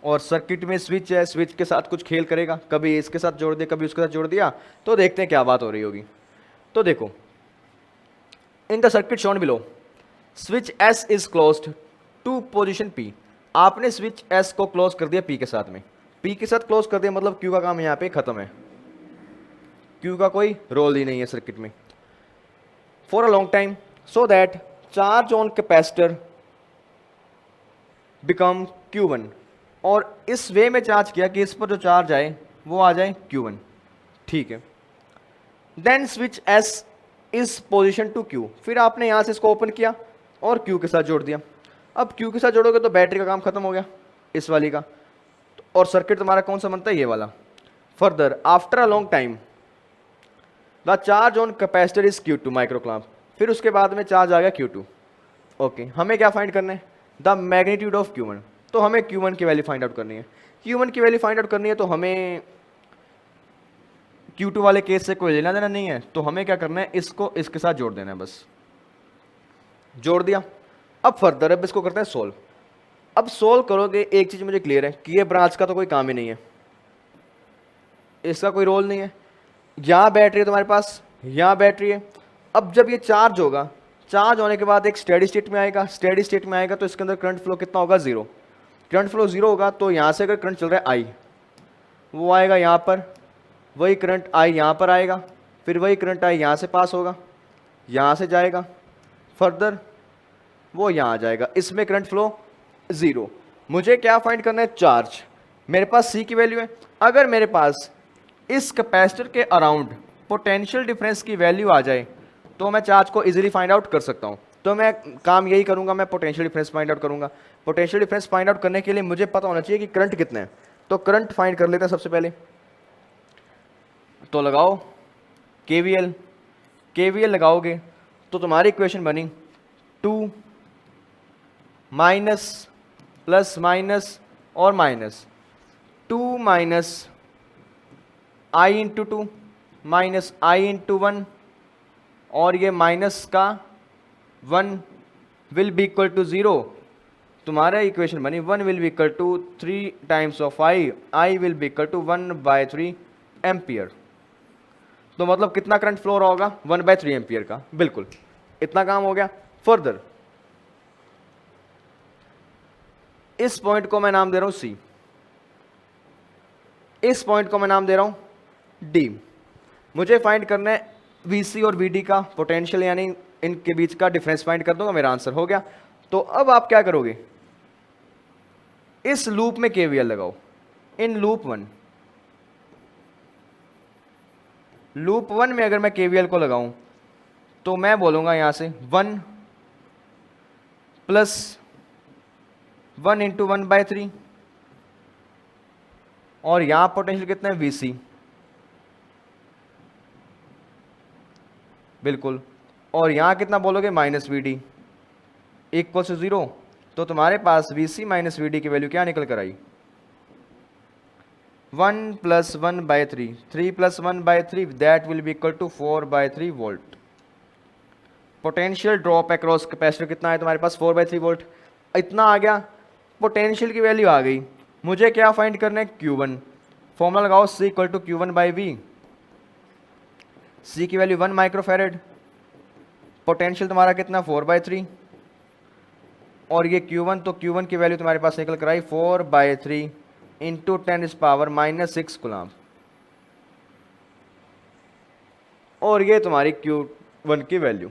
और सर्किट में स्विच है, स्विच के साथ कुछ खेल करेगा, कभी इसके साथ जोड़ दिया कभी उसके साथ जोड़ दिया। तो देखते हैं क्या बात हो रही होगी। तो देखो, in the circuit shown below switch S is closed to position P. आपने स्विच एस को क्लोज कर दिया पी के साथ में, पी के साथ क्लोज कर दिया मतलब क्यू का काम यहाँ पे खत्म है, क्यू का कोई रोल ही नहीं है सर्किट में। For a long time so that charge on capacitor become Q1, और इस वे में चार्ज किया कि इस पर जो चार्ज आए वो आ जाए Q1, ठीक है। Then switch S is position to Q, फिर आपने यहां से इसको ओपन किया और Q के साथ जोड़ दिया। अब Q के साथ जोड़ोगे तो बैटरी का काम खत्म हो गया इस वाली का, और सर्किट तुम्हारा कौन सा बनता है, ये वाला। Further after a long time the charge on capacitor is Q2 माइक्रोकूलम्ब, फिर उसके बाद में चार्ज आ गया Q2। ओके, हमें क्या फाइंड करना है, द मैग्नीट्यूड ऑफ Q1। तो हमें Q1 की वैल्यू फाइंड आउट करनी है, Q1 की वैल्यू फाइंड आउट करनी है, तो हमें Q2 वाले केस से कोई लेना देना नहीं है, तो हमें क्या करना है, इसको इसके साथ जोड़ देना है, बस जोड़ दिया। अब फर्दर अब इसको करते हैं सोल्व। अब सोल्व करोगे, एक चीज मुझे क्लियर है कि ये ब्रांच का तो कोई काम ही नहीं है, इसका कोई रोल नहीं है। यहाँ बैटरी है तुम्हारे पास, यहाँ बैटरी है। अब जब ये चार्ज होगा, चार्ज होने के बाद एक स्टेडी स्टेट में आएगा, स्टेडी स्टेट में आएगा तो इसके अंदर करंट फ्लो कितना होगा, जीरो। करंट फ्लो जीरो होगा तो यहाँ से अगर करंट चल रहा है आई, वो आएगा यहाँ पर, वही करंट आई यहाँ पर आएगा, फिर वही करंट आई यहाँ से पास होगा, यहाँ से जाएगा, फर्दर वो यहाँ आ जाएगा, इसमें करंट फ्लो जीरो। मुझे क्या फाइंड करना है, चार्ज। मेरे पास सी की वैल्यू है, अगर मेरे पास इस कैपेसिटर के अराउंड पोटेंशियल डिफरेंस की वैल्यू आ जाए तो मैं चार्ज को इजीली फाइंड आउट कर सकता हूं। तो मैं काम यही करूंगा, मैं पोटेंशियल डिफरेंस फाइंड आउट करूंगा। पोटेंशियल डिफरेंस फाइंड आउट करने के लिए मुझे पता होना चाहिए कि करंट कितना है, तो करंट फाइंड कर लेते हैं सबसे पहले। तो लगाओ केवीएल, केवीएल लगाओगे तो तुम्हारी इक्वेशन बनी 2 माइनस प्लस माइनस और माइनस 2 माइनस आई इंटू 2 माइनस आई इंटू 1, और ये माइनस का 1 विल बी इक्वल टू 0। तुम्हारा इक्वेशन बनी 1 will be equal to 3 times of I will be equal to 1/3 ampere. तो मतलब कितना करंट फ्लो रहा होगा, 1/3 एम्पियर का, बिल्कुल इतना काम हो गया। फर्दर इस पॉइंट को मैं नाम दे रहा हूं सी, इस पॉइंट को मैं नाम दे रहा हूं डी। मुझे फाइंड करना है वीसी और वीडी का पोटेंशियल, यानी इनके बीच का डिफरेंस फाइंड कर दूंगा, मेरा आंसर हो गया। तो अब आप क्या करोगे, इस लूप में केवीएल लगाओ, इन लूप 1, लूप 1 में अगर मैं केवीएल को लगाऊं तो मैं बोलूंगा यहां से 1 प्लस 1 इंटू 1/3, और यहां पोटेंशियल कितना है, वीसी, बिल्कुल, और यहां कितना बोलोगे, माइनस वीडी इक्वल टू 0। तो तुम्हारे पास वीसी माइनस वीडी की वैल्यू क्या निकल कर आई, 1 plus 1/3, 3 plus 1/3 that will be equal to 4/3 volt. Potential drop across capacitor कितना है तुम्हारे पास, 4/3 वोल्ट। इतना आ गया, पोटेंशियल की वैल्यू आ गई। मुझे क्या फाइंड करना है, Q1। फॉर्मूला लगाओ C equal to Q1/V। C की वैल्यू 1 माइक्रोफेरेड, पोटेंशियल तुम्हारा कितना, 4/3, और ये Q1, तो Q1 की वैल्यू तुम्हारे पास निकल कर आई 4/3 इंटू 10⁻⁻⁶ कूलम्ब, और ये तुम्हारी Q1 की वैल्यू।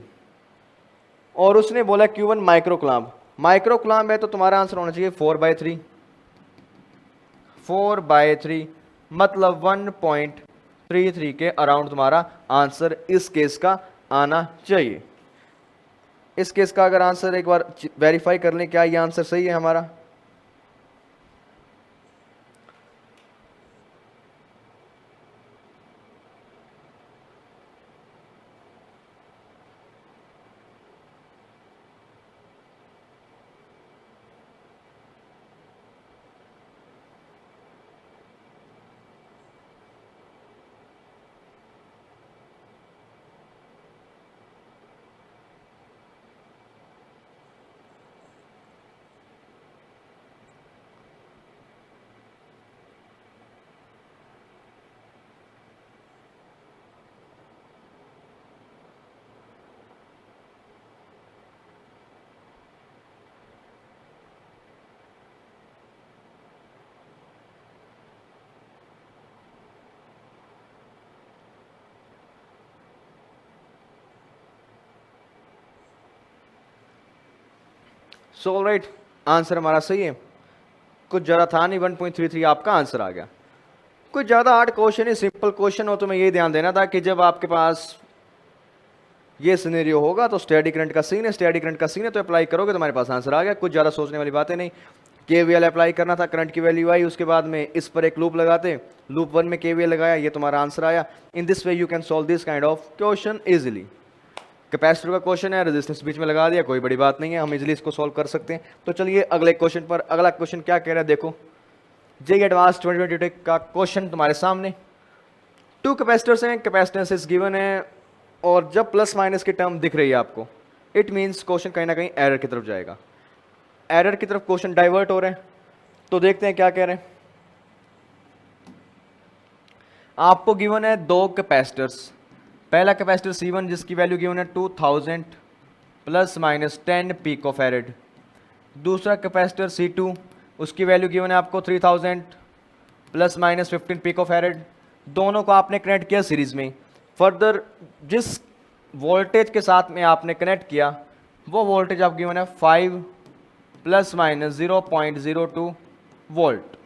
और उसने बोला Q1 micro coulomb, micro coulomb है तो तुम्हारा आंसर होना चाहिए 4/3, 4/3 मतलब 1.33 के अराउंड तुम्हारा आंसर इस केस का आना चाहिए। इस केस का अगर आंसर एक बार वेरीफाई कर लें, क्या ये आंसर सही है हमारा, सो राइट, आंसर हमारा सही है, कुछ ज़्यादा था नहीं, 1.33 आपका आंसर आ गया। कुछ ज़्यादा हार्ड क्वेश्चन है, सिंपल क्वेश्चन हो तो मैं ये ध्यान देना था कि जब आपके पास ये सिनेरियो होगा तो स्टेडी करंट का सीन है, स्टेडी करंट का सीन है तो अप्लाई करोगे तो हमारे पास आंसर आ गया। कुछ ज़्यादा सोचने वाली बातें नहीं। केवीएल अप्लाई करना था, करंट की वैल्यू आई, उसके बाद में इस पर एक लूप लगाते, लूप 1 में केवीएल लगाया, ये तुम्हारा आंसर आया। In this way you can solve this kind of question easily. Capacitor का क्वेश्चन है, रेजिस्टेंस बीच में लगा दिया, कोई बड़ी बात नहीं है, हम इजीली इसको सॉल्व कर सकते हैं। तो चलिए अगले क्वेश्चन पर। अगला क्वेश्चन क्या कह रहा है देखो, जेईई एडवांस 2022 का क्वेश्चन तुम्हारे सामने। टू कैपेसिटर्स हैं, कैपेसिटेंस इज गिवन है, और जब प्लस माइनस की टर्म दिख रही है आपको, इट मीन्स क्वेश्चन कहीं ना कहीं एरर की तरफ जाएगा। एरर की तरफ क्वेश्चन डाइवर्ट हो रहे हैं, तो देखते हैं क्या कह रहे हैं। आपको गिवन है दो कैपेसिटर्स, पहला कैपेसिटर C1 जिसकी वैल्यू गिवन है 2000 प्लस माइनस 10 पिकोफैरेड, दूसरा कैपेसिटर C2 उसकी वैल्यू गिवन है आपको 3000 प्लस माइनस 15 पिकोफैरेड। दोनों को आपने कनेक्ट किया सीरीज में। फर्दर जिस वोल्टेज के साथ में आपने कनेक्ट किया वो वोल्टेज आप गिवन है 5 प्लस माइनस 0.02 वोल्ट।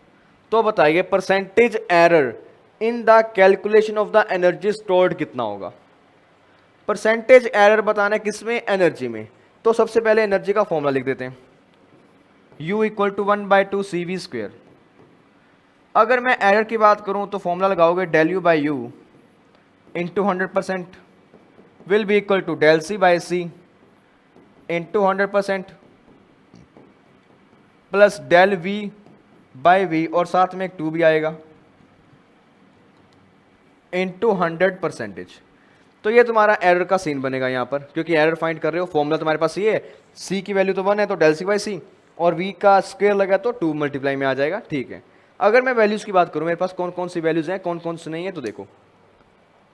तो बताइए percentage error in the calculation of the energy stored कितना होगा। परसेंटेज एरर बताना है किसमें, एनर्जी में। तो सबसे पहले एनर्जी का फॉर्मूला लिख देते हैं, U इक्वल टू 1/2 CV²। अगर मैं एरर की बात करूं तो फॉर्मूला लगाओगे del U by U into 100% will be equal to del C by C into 100% plus del V by V, और साथ में एक 2 भी आएगा, इंटू 100%। तो ये तुम्हारा एरर का सीन बनेगा यहाँ पर, क्योंकि एरर फाइंड कर रहे हो। फॉर्मूला तुम्हारे पास ये है, C की वैल्यू तो 1 है तो del C बाई सी, और V का स्क्वायर लगा तो 2 मल्टीप्लाई में आ जाएगा। ठीक है, अगर मैं वैल्यूज़ की बात करूँ, मेरे पास कौन कौन सी वैल्यूज़ हैं, कौन कौन सी नहीं है, तो देखो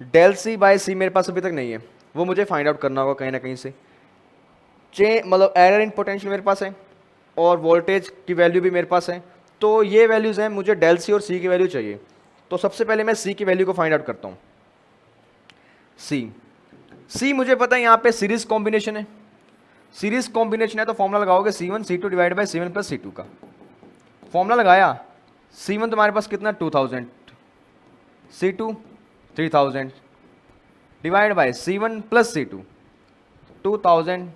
del C बाई सी मेरे पास अभी तक नहीं है, वो मुझे फाइंड आउट करना होगा कहीं ना कहीं से। मतलब एरर इन पोटेंशियल मेरे पास है, और वोल्टेज की वैल्यू भी मेरे पास है, तो ये वैल्यूज़ हैं। मुझे del C और C की वैल्यू चाहिए, तो सबसे पहले मैं C की वैल्यू को फाइंड आउट करता हूँ। C मुझे पता है यहाँ पे सीरीज कॉम्बिनेशन है, सीरीज कॉम्बिनेशन है तो फॉर्मूला लगाओगे C1 C2 divide by C1 plus C2 का। फॉर्मूला लगाया, C1 तुम्हारे पास कितना 2000, C2 3000 divide by C1 plus C2 2000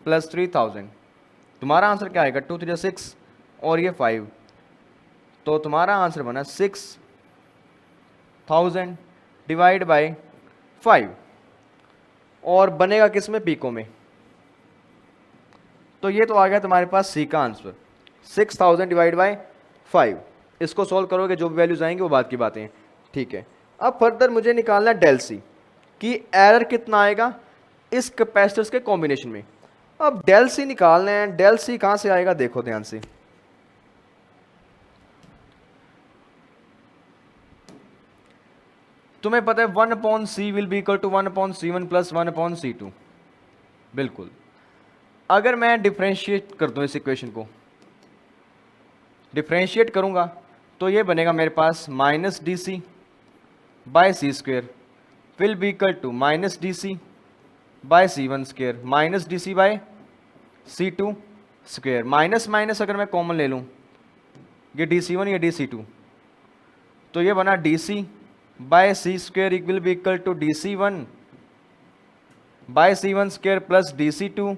plus 3000। तुम्हारा आंसर क्या आएगा, 2 3 6 और ये 5, तो तुम्हारा आंसर बना 6000 डिवाइड बाई 5, और बनेगा किस में, पीको में। तो ये तो आ गया तुम्हारे पास C का आंसर, 6000 डिवाइड बाई 5। इसको सॉल्व करोगे जो भी वैल्यूज आएंगे वो बात की बातें हैं। ठीक है, अब फर्दर मुझे निकालना है del C कि एरर कितना आएगा इस कैपेसिटर्स के कॉम्बिनेशन में। अब del C निकालना है, del C कहां से आएगा देखो ध्यान से। तुम्हें पता है 1/C will be equal to 1/C1 plus 1/C2। बिल्कुल, अगर मैं डिफ्रेंशिएट कर दूं इस इक्वेशन को, डिफ्रेंशिएट करूंगा तो ये बनेगा मेरे पास minus d C by C square will be equal to minus d C by C1 square minus d C by C2 square. Minus minus अगर मैं कॉमन ले लूँ, ये DC1 या DC2, तो ये बना DC by C square will be equal to DC1 by C1 square plus DC2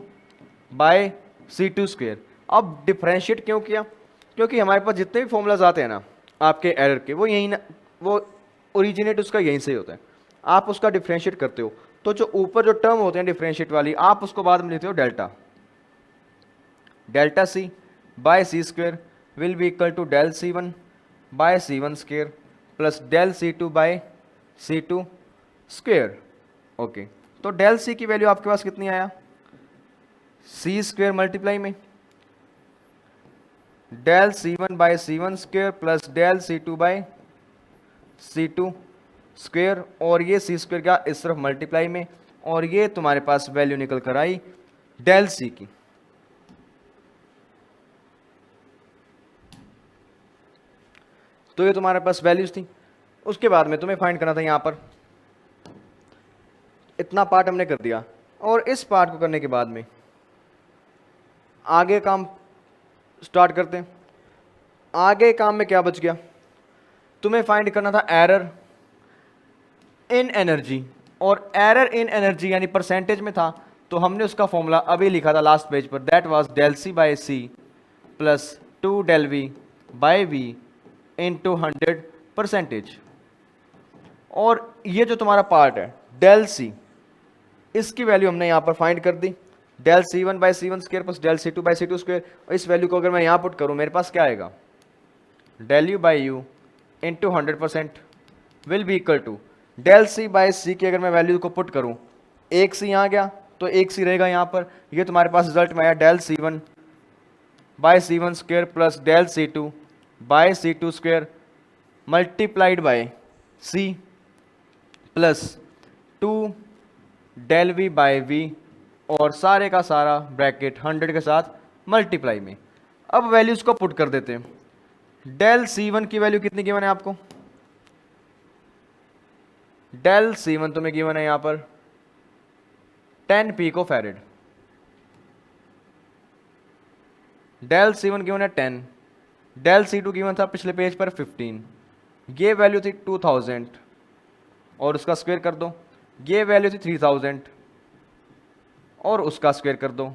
by C2 square. अब डिफ्रेंशिएट क्यों किया, क्योंकि हमारे पास जितने भी फॉर्मूलाज आते हैं ना आपके एरर के, वो यहीं ना, वो ओरिजिनेट उसका यहीं से ही होता है। आप उसका डिफ्रेंशिएट करते हो तो जो ऊपर जो टर्म होते हैं डिफ्रेंशिएट वाली, आप उसको बाद में लिखते हो delta, delta C by C square will be equal to del C1 by C1 square plus del C2 by C2 square. Okay, तो del C की वैल्यू आपके पास कितनी आया, C स्क्वेयर मल्टीप्लाई में del C1 by C1 square plus del C2 by C2 square, और ये C square का इस तरफ मल्टीप्लाई में, और ये तुम्हारे पास वैल्यू निकल कर आई del C की। तो ये तुम्हारे पास वैल्यूज थी। उसके बाद में तुम्हें फाइंड करना था, यहाँ पर इतना पार्ट हमने कर दिया, और इस पार्ट को करने के बाद में आगे काम स्टार्ट करते हैं। आगे काम में क्या बच गया, तुम्हें फाइंड करना था एरर इन एनर्जी, और एरर इन एनर्जी यानी परसेंटेज में था, तो हमने उसका फॉर्मूला अभी लिखा था लास्ट पेज पर, that was del C by C plus 2 del V by V into 100%। और ये जो तुम्हारा पार्ट है डेल सी, इसकी वैल्यू हमने यहाँ पर फाइंड कर दी, del C one by C one square plus del C two by C two square. और इस वैल्यू को अगर मैं यहाँ पुट करूँ मेरे पास क्या आएगा, del U by U into 100% will be equal to del C by C की अगर मैं वैल्यू को पुट करूँ, एक सी यहाँ गया तो एक सी रहेगा यहाँ पर, ये तुम्हारे पास रिजल्ट में आया del C one by C one square plus del C two by C two square multiplied by C plus 2 del V by V, और सारे का सारा ब्रैकेट 100 के साथ मल्टीप्लाई में। अब वैल्यूज को पुट कर देते हैं। डेल सी वन की वैल्यू कितनी गिवन है आपको, डेल सी वन तुम्हें गिवन है यहां पर 10 pico farad, del C one given है 10, डेल सी टू गिवन था पिछले पेज पर 15, ये वैल्यू थी 2000 और उसका स्क्वायर कर दो, ये वैल्यू थी 3000 और उसका स्क्वायर कर दो,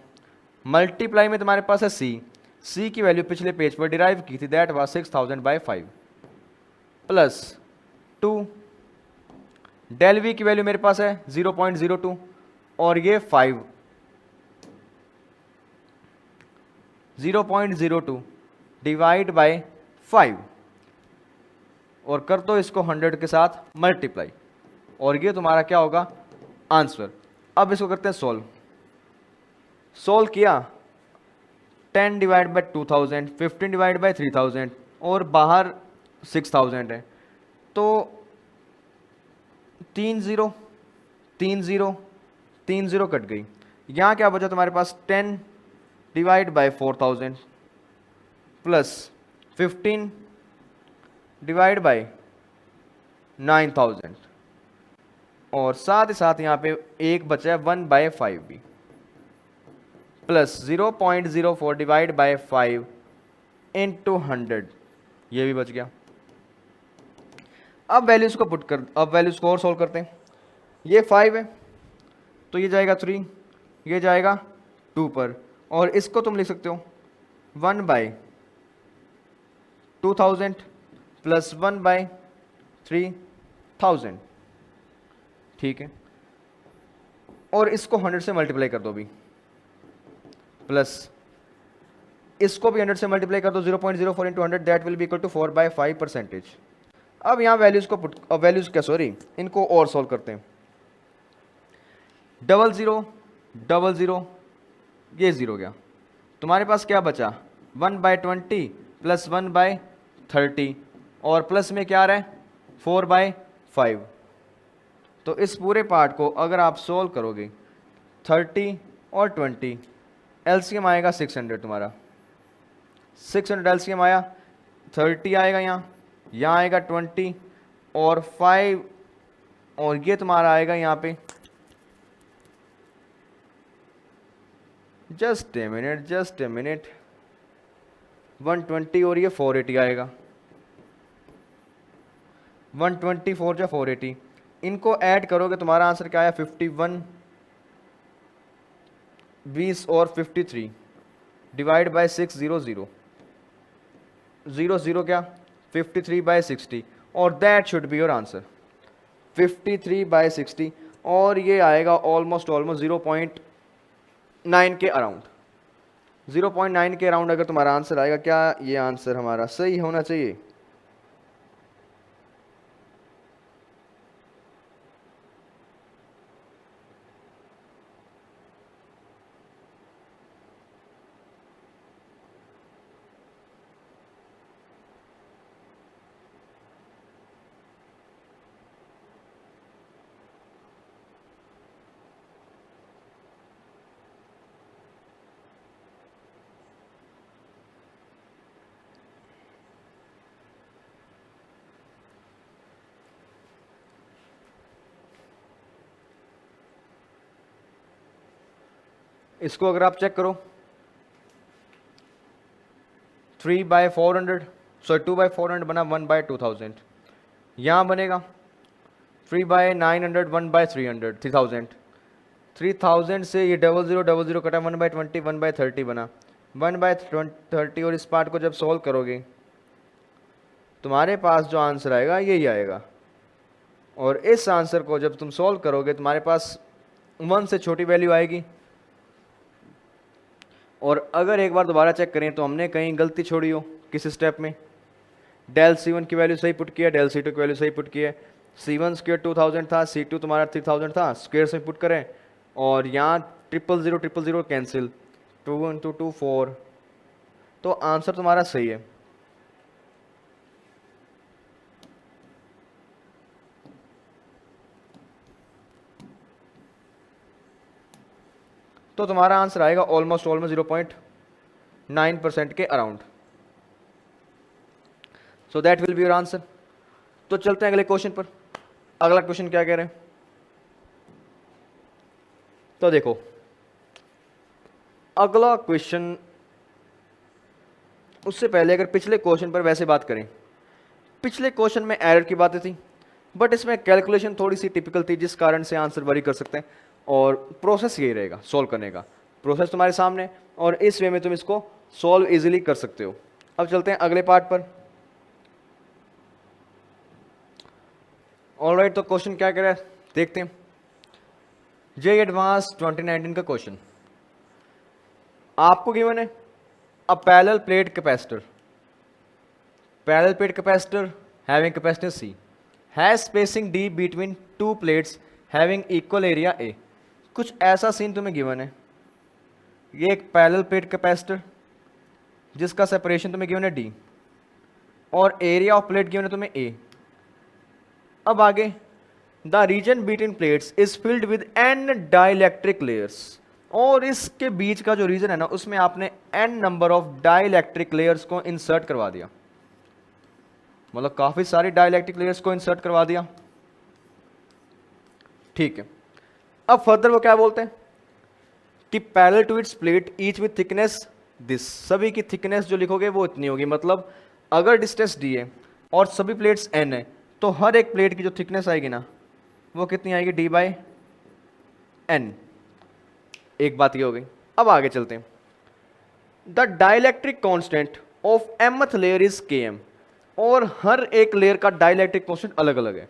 मल्टीप्लाई में तुम्हारे पास है सी की वैल्यू पिछले पेज पर डिराइव की थी, that was 6000 by 5 plus 2 del V की वैल्यू मेरे पास है 0.02 और ये 5 0.02 डिवाइड बाय 5 और कर दो इसको 100 के साथ मल्टीप्लाई, और ये तुम्हारा क्या होगा आंसर। अब इसको करते हैं सोल्व। सोल्व किया 10 डिवाइड बाई 2000, 15 डिवाइड बाई 3000 और बाहर 6000 है, तो 3 0 3 0 3 0 कट गई। यहाँ क्या बचा तुम्हारे पास 10 divide by 4000 plus 15 divide by 9000 और साथ ही साथ यहाँ पे एक बचा है 1/5 भी प्लस 0.04 डिवाइड बाई 5 इंटू 100, ये भी बच गया। अब वैल्यूज को पुट कर, अब वैल्यूज को और सोल्व करते हैं। ये 5 है तो ये जाएगा 3, ये जाएगा 2 पर, और इसको तुम लिख सकते हो 1/2000 प्लस 1/3000, ठीक है। और इसको 100 से मल्टीप्लाई कर दो भी, प्लस इसको भी 100 से मल्टीप्लाई कर दो, 0.04 into 100 that will be equal to 4/5%। अब यहाँ वैल्यूज को पुट, अब वैल्यूज क्या सॉरी इनको और सॉल्व करते हैं। 00 ये 0 गया, तुम्हारे पास क्या बचा 1/20 प्लस 1/30 और प्लस में क्या आ रहा है 4/5। तो इस पूरे पार्ट को अगर आप सोल्व करोगे 30 और 20 एलसीएम आएगा 600, तुम्हारा 600 एलसीएम आया, 30 आएगा यहाँ आएगा 20 और 5 और ये तुम्हारा आएगा यहाँ पे, जस्ट ए मिनट 120 और ये 480 आएगा, 124 या 480, इनको ऐड करोगे तुम्हारा आंसर क्या आया 51 20 और 53 डिवाइड बाय 600 0 क्या 53/60 और that should be your answer 53/60 और ये आएगा ऑलमोस्ट 0.9 के अराउंड, 0.9 के अराउंड अगर तुम्हारा आंसर आएगा। क्या ये आंसर हमारा सही होना चाहिए? इसको अगर आप चेक करो 3/400, सॉरी 2/400 बना 1/2000, यहाँ बनेगा 3/900 1/300 3000, 3000 से ये 0000 कटा 1/20 1/30 बना 1/30, और इस पार्ट को जब सॉल्व करोगे तुम्हारे पास जो आंसर आएगा यही आएगा, और इस आंसर को जब तुम सॉल्व करोगे तुम्हारे पास 1 से छोटी वैल्यू आएगी। और अगर एक बार दोबारा चेक करें तो हमने कहीं गलती छोड़ी हो किस स्टेप में, डेल C1 की वैल्यू सही पुट किया, डेल C2 की वैल्यू सही पुट की है, C1 स्क्वेयर 2000 था, C2 तुम्हारा 3000 था, स्क्वेयर से पुट करें, और यहाँ 000 कैंसिल, 2 × 2 4, तो आंसर तुम्हारा सही है। तो तुम्हारा आंसर आएगा ऑलमोस्ट 0.9% के around. So that will be your answer. तो चलते हैं अगले क्वेश्चन पर। अगला क्वेश्चन क्या कह रहे हैं, तो देखो अगला क्वेश्चन, उससे पहले अगर पिछले क्वेश्चन पर वैसे बात करें, पिछले क्वेश्चन में एरर की बातें थी, बट इसमें कैलकुलेशन थोड़ी सी टिपिकल थी जिस कारण से आंसर वरी कर सकते हैं, और प्रोसेस यही रहेगा सॉल्व करने का, प्रोसेस तुम्हारे सामने, और इस वे में तुम इसको सॉल्व इजीली कर सकते हो। अब चलते हैं अगले पार्ट पर। ऑलराइट, तो क्वेश्चन क्या कह रहा है देखते हैं। जेईई एडवांस 2019 का क्वेश्चन आपको गिवन है, a parallel plate capacitor, parallel plate capacitor having capacitance C has spacing D between two plates having equal area A। कुछ ऐसा सीन तुम्हें गिवन है, ये एक पैरेलल प्लेट कैपेसिटर जिसका सेपरेशन तुम्हें गिवन है D, और एरिया ऑफ प्लेट गिवन है तुम्हें A। अब आगे, the region between plates is filled with n dielectric layers, और इसके बीच का जो रीजन है ना उसमें आपने n number of dielectric layers को इंसर्ट करवा दिया, मतलब काफी सारी डाइलेक्ट्रिक लेयर्स को इंसर्ट करवा दिया। ठीक है, अब फर्दर वो क्या बोलते हैं कि parallel to its plate each with thickness this, सभी की थिकनेस जो लिखोगे वो इतनी होगी, मतलब अगर डिस्टेंस D है और सभी प्लेट्स n है तो हर एक प्लेट की जो थिकनेस आएगी ना वो कितनी आएगी, D/n। एक बात ये हो गई। अब आगे चलते हैं। The dielectric constant of mth layer is Km, और हर एक लेयर का डाइलेक्ट्रिक कांस्टेंट अलग अलग है।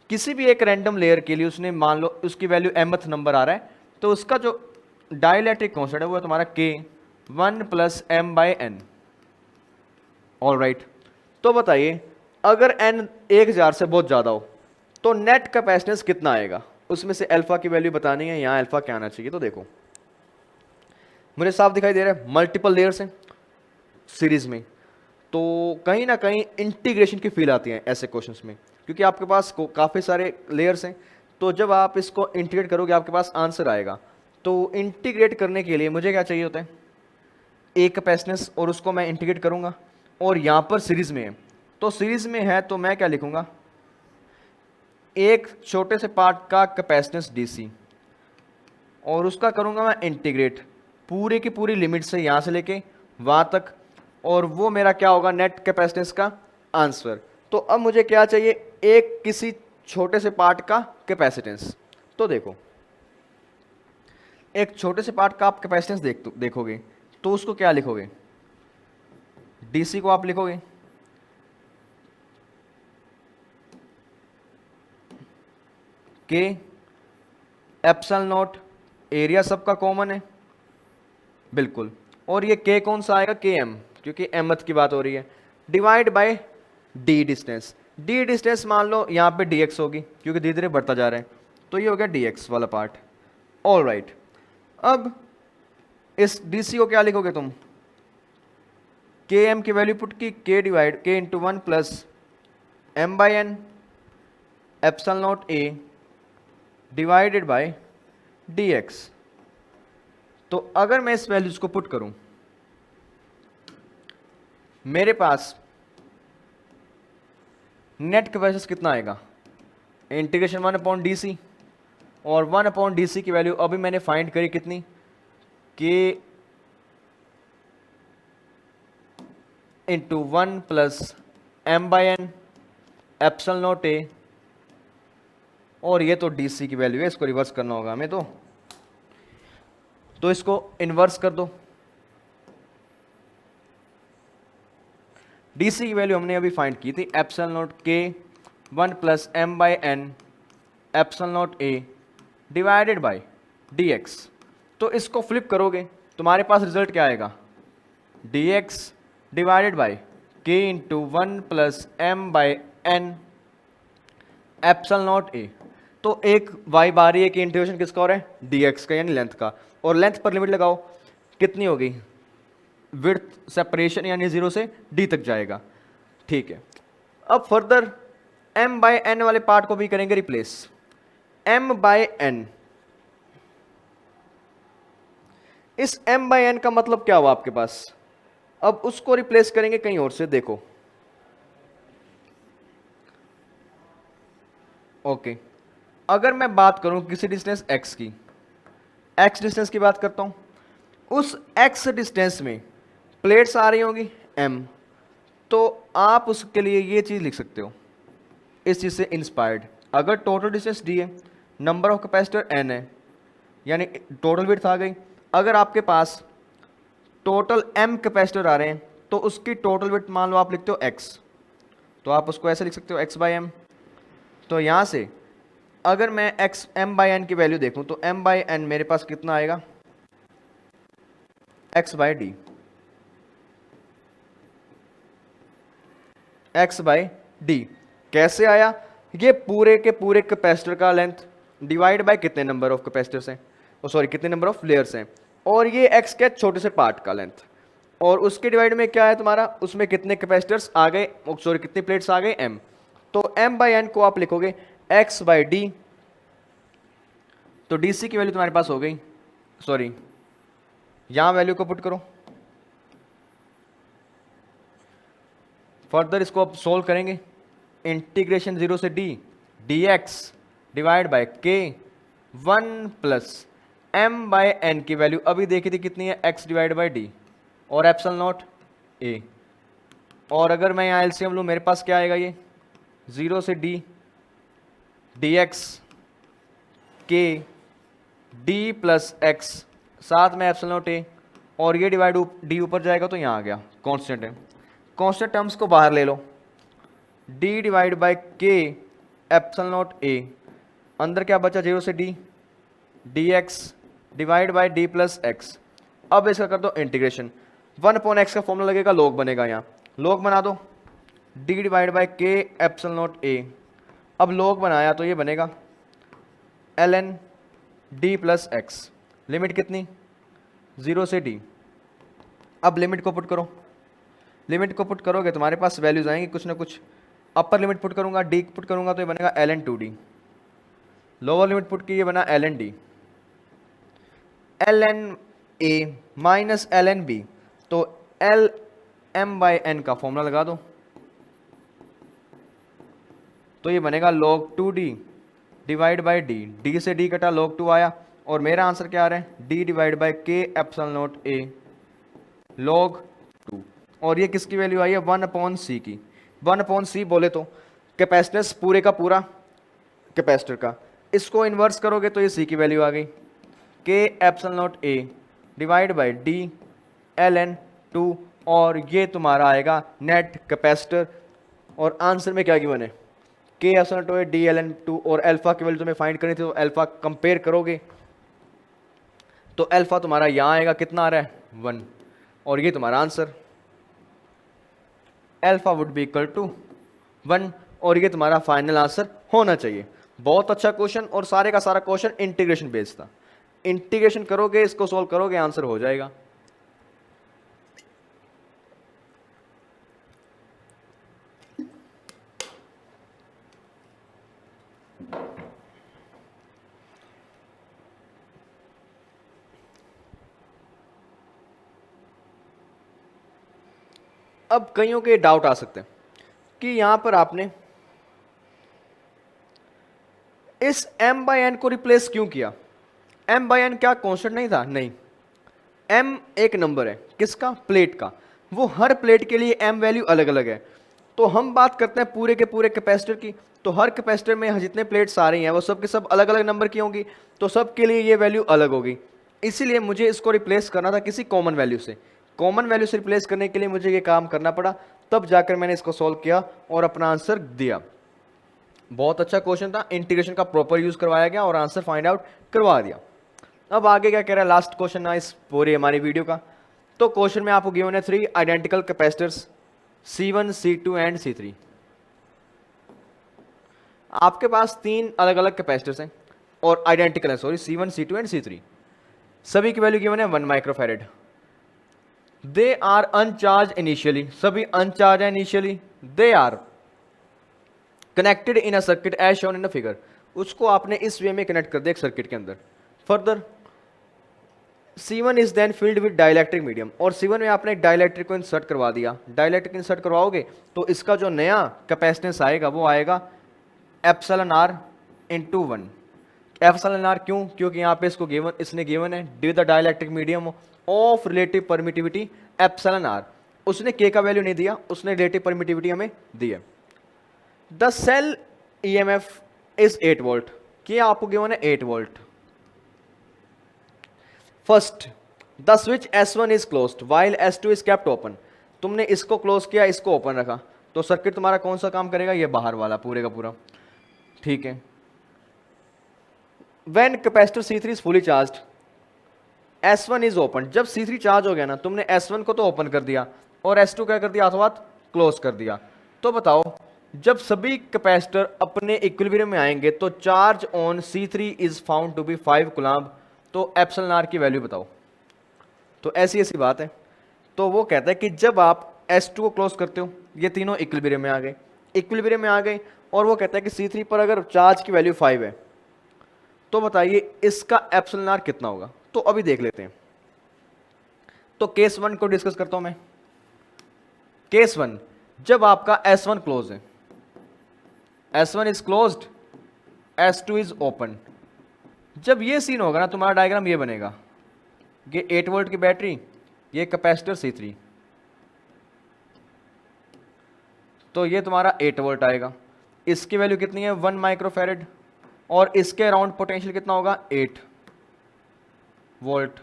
किसी भी एक रैंडम लेयर के लिए उसने मान लो उसकी वैल्यू mth नंबर आ रहा है, तो उसका जो डाइलेक्ट्रिक कांस्टेंट है वो है तुम्हारा K1 + m/n। ऑलराइट, तो बताइए अगर n 1000 से बहुत ज्यादा हो तो नेट कैपेसिटेंस कितना आएगा, उसमें से अल्फा की वैल्यू बतानी है, यहाँ अल्फा क्या आना चाहिए। तो देखो मुझे साफ दिखाई दे रहा है मल्टीपल लेयर्स हैं सीरीज में, तो कहीं ना कहीं इंटीग्रेशन की फील आती है ऐसे क्वेश्चंस में, क्योंकि आपके पास काफ़ी सारे लेयर्स हैं, तो जब आप इसको इंटीग्रेट करोगे आपके पास आंसर आएगा। तो इंटीग्रेट करने के लिए मुझे क्या चाहिए होता है, एक कैपेसिटेंस, और उसको मैं इंटीग्रेट करूँगा, और यहाँ पर सीरीज में है, तो सीरीज में है तो मैं क्या लिखूँगा, एक छोटे से पार्ट का कैपेसिटेंस DC, और उसका करूँगा मैं इंटीग्रेट पूरे की पूरी लिमिट से यहाँ से लेके वहाँ तक, और वो मेरा क्या होगा, नेट कैपेसिटेंस का आंसर। तो अब मुझे क्या चाहिए, एक किसी छोटे से पार्ट का कैपेसिटेंस। तो देखो एक छोटे से पार्ट का आप कैपेसिटेंस देखोगे तो उसको क्या लिखोगे, DC को आप लिखोगे K ε0, एरिया सबका कॉमन है बिल्कुल, और ये K कौन सा आएगा, Km, क्योंकि mth की बात हो रही है, divide by D distance. D distance मान लो यहाँ पे dx होगी क्योंकि धीरे धीरे बढ़ता जा रहा है, तो ये हो गया dx वाला पार्ट। ऑलराइट, अब इस DC को क्या लिखोगे तुम, Km की वैल्यू पुट की, K divide K into 1 + m/n ε0A divided by dx। तो अगर मैं इस वैल्यूज को पुट करूं, मेरे पास नेट कैपेसिटेंस कितना आएगा, इंटीग्रेशन 1/DC, और 1/DC की वैल्यू अभी मैंने फाइंड करी कितनी, K into 1 plus M by N epsilon naught A, और ये तो डी सी की वैल्यू है, इसको रिवर्स करना होगा हमें, तो इसको इन्वर्स कर दो। डी सी की वैल्यू हमने अभी फाइंड की थी, एप्सल नॉट के 1 plus M by N epsilon naught A divided by D X. तो इसको फ्लिप करोगे तुम्हारे पास रिजल्ट क्या आएगा, D X divided by K into 1 plus M by N epsilon naught A. तो एक वाई बारी है कि इंटीग्रेशन किसका हो रहा है, डी एक्स का यानी लेंथ का, और लेंथ पर लिमिट लगाओ कितनी होगी, विड्थ सेपरेशन यानी 0 से d तक जाएगा। ठीक है, अब फर्दर m बाय n वाले पार्ट को भी करेंगे रिप्लेस। m बाय n, इस m बाय n का मतलब क्या हुआ आपके पास, अब उसको रिप्लेस करेंगे कहीं और से। देखो ओके, अगर मैं बात करूं किसी डिस्टेंस x की, x डिस्टेंस की बात करता हूं, उस x डिस्टेंस में प्लेट्स आ रही होंगी m, तो आप उसके लिए ये चीज लिख सकते हो इस चीज से इंस्पायर्ड। अगर टोटल डिस्टेंस d है, नंबर ऑफ कैपेसिटर n है, यानी टोटल विड्थ आ गई। अगर आपके पास टोटल m कैपेसिटर आ रहे हैं तो उसकी टोटल विड्थ मान लो आप लिखते हो x, तो आप उसको ऐसे लिख सकते हो x बाई एम। तो यहां से अगर मैं x m बाई एन की वैल्यू देखूं तो m बाई एन मेरे पास कितना आएगा, x by D, x by D. कैसे आया, ये पूरे के पूरे कैपेसिटर का लेंथ डिवाइड बाय कितने नंबर ऑफ कैपेसिटर्स हैं, सॉरी कितने नंबर ऑफ लेयर्स हैं, और ये x के छोटे से पार्ट का लेंथ, और उसके डिवाइड में क्या है तुम्हारा, उसमें कितने कैपेसिटर्स आ गए, सॉरी कितनी प्लेट्स आ गए m। तो m बाई एन को आप लिखोगे x बाई डी, तो dc की वैल्यू तुम्हारे पास हो गई, सॉरी यहां वैल्यू को पुट करो। फर्दर इसको अब सोल्व करेंगे, इंटीग्रेशन 0 से d dx divide by k 1 plus m by n की वैल्यू अभी देखी थी कितनी है, x डिवाइड बाय d और एप्सल नॉट a। और अगर मैं यहाँ एलसीएम लूँ मेरे पास क्या आएगा, ये 0 से d dx k d plus x साथ में एप्सल नॉट a, और ये डिवाइड d ऊपर जाएगा तो यहाँ आ गया कांस्टेंट है। कांस्टेंट टर्म्स को बाहर ले लो, d divide by k एप्सल naught a, अंदर क्या बचा 0 से d dx divide bye d plus x। अब इसका कर दो इंटीग्रेशन, 1 अपॉन x का फॉर्मूला लगेगा, लॉग बनेगा, यहाँ लॉग बना दो d divide by k एप्सल naught a। अब लॉग बनाया तो ये बनेगा ln d plus x, limit कितनी 0 से d। अब लिमिट को पुट करो, लिमिट को पुट करोगे तुम्हारे पास वैल्यूज आएंगी कुछ ना कुछ। अपर लिमिट पुट करूंगा, d पुट करूंगा तो ये बनेगा ln 2d, lower limit put की ये बना ln d, ln a minus ln b, तो l m बाई n का फॉर्मूला लगा दो, तो ये बनेगा log 2d divide by d, d से d कटा log 2 आया, और मेरा आंसर क्या आ रहा है, d divide by k एप्सल naught a log 2। और ये किसकी वैल्यू आई है, 1 अपॉन सी की। 1 अपॉन सी बोले तो कैपेसिटेंस पूरे का पूरा कैपेसिटर का, इसको इन्वर्स करोगे तो ये सी की वैल्यू आ गई, k एप्सल naught a divide by d ln 2, और ये तुम्हारा आएगा नेट कैपेसिटर। और आंसर में क्या गिवन है, k एप्सल naught a d ln 2, और अल्फा की वैल्यू तुम्हें फाइंड करनी थी तो अल्फा कंपेयर करोगे तो अल्फा तुम्हारा यहाँ आएगा, कितना आ रहा है 1, और ये तुम्हारा answer alpha would be equal to 1, और ये तुम्हारा फाइनल आंसर होना चाहिए। बहुत अच्छा क्वेश्चन, और सारे का सारा क्वेश्चन इंटीग्रेशन बेस्ड था। इंटीग्रेशन करोगे, इसको सोल्व करोगे, आंसर हो जाएगा। अब कईयों के डाउट आ सकते हैं कि यहां पर आपने इस m बाई एन को रिप्लेस क्यों किया। m बाई एन क्या कांस्टेंट नहीं था, नहीं, m एक नंबर है किसका, प्लेट का, वो हर प्लेट के लिए m वैल्यू अलग अलग है। तो हम बात करते हैं पूरे के पूरे कैपेसिटर की, तो हर कैपेसिटर में जितने प्लेट्स आ रही हैं वो सब के सब अलग अलग नंबर की होंगी, तो सब के लिए ये वैल्यू अलग होगी। इसीलिए मुझे इसको रिप्लेस करना था किसी कॉमन वैल्यू से। कॉमन वैल्यू से रिप्लेस करने के लिए मुझे ये काम करना पड़ा, तब जाकर मैंने इसको सॉल्व किया और अपना आंसर दिया। बहुत अच्छा क्वेश्चन था, इंटीग्रेशन का प्रॉपर यूज करवाया गया और आंसर फाइंड आउट करवा दिया। अब आगे क्या कह रहा है, लास्ट क्वेश्चन ना इस पूरी हमारी वीडियो का। तो क्वेश्चन में आपको गिवन है 3 identical capacitors C1, C2 and C3। आपके पास 3 अलग अलग कैपेसिटर्स हैं और आइडेंटिकल है, sorry C1, C2 and C3। सभी की वैल्यू गिवन है 1 microfarad. They are uncharge initially, सभी अनचार्ज है initially. They are connected in a circuit as shown in the figure, उसको आपने इस वे में कनेक्ट कर दिया एक सर्किट के अंदर। Further C1 is then filled with dielectric medium, और C1 में आपने एक डाइलेक्ट्रिक को इंसर्ट करवा दिया। डाइलेक्ट्रिक इंसर्ट करवाओगे तो इसका जो नया कैपेसिटेंस आएगा वो आएगा epsilon r into 1। Epsilon r क्यों? क्योंकि यहाँ पे इसको गिवन, इसने गिवन है due the dielectric medium of relative permittivity epsilon r. उसने के का वैल्यू नहीं दिया, उसने रिलेटिव परमिटिविटी हमें दी है। The cell EMF is 8 volt, कि आपको गिवन है 8 volt. First the switch S1 is closed while S2 is kept open, तुमने इसको क्लोज किया, इसको ओपन रखा, तो सर्किट तुम्हारा कौन सा काम करेगा? ये बाहर वाला पूरे का पूरा, ठीक है। When capacitor C3 is fully charged S1 is open, जब C3 चार्ज हो गया ना, तुमने S1 को तो ओपन कर दिया और S2 क्या कर दिया? हाथों हाथ क्लोज कर दिया। तो बताओ जब सभी कैपेसिटर अपने इक्विलिब्रियम में आएंगे तो charge on C3 is found to be 5 coulomb, तो एप्सिलॉन आर की वैल्यू बताओ। तो ऐसी ऐसी बात है। तो वो कहता है कि जब आप S2 को क्लोज करते हो, ये तीनों इक्विलिब्रियम में आ गए, इक्विलिब्रियम में आ गए, और वो कहता है कि C3 पर अगर चार्ज की वैल्यू 5 है, तो बताइए इसका एप्सिलॉन आर कितना होगा? तो अभी देख लेते हैं। तो केस 1 को डिस्कस करता हूं मैं। केस 1, जब आपका S1 क्लोज है, S1 is closed, S2 is open, जब ये सीन होगा ना, तुम्हारा डायग्राम ये बनेगा, ये 8 वोल्ट की बैटरी, ये कैपेसिटर C3, तो ये तुम्हारा 8 वोल्ट आएगा। इसकी वैल्यू कितनी है? 1 माइक्रोफैरेड, और इसके अराउंड पोटेंशियल कितना होगा? 8 वोल्ट।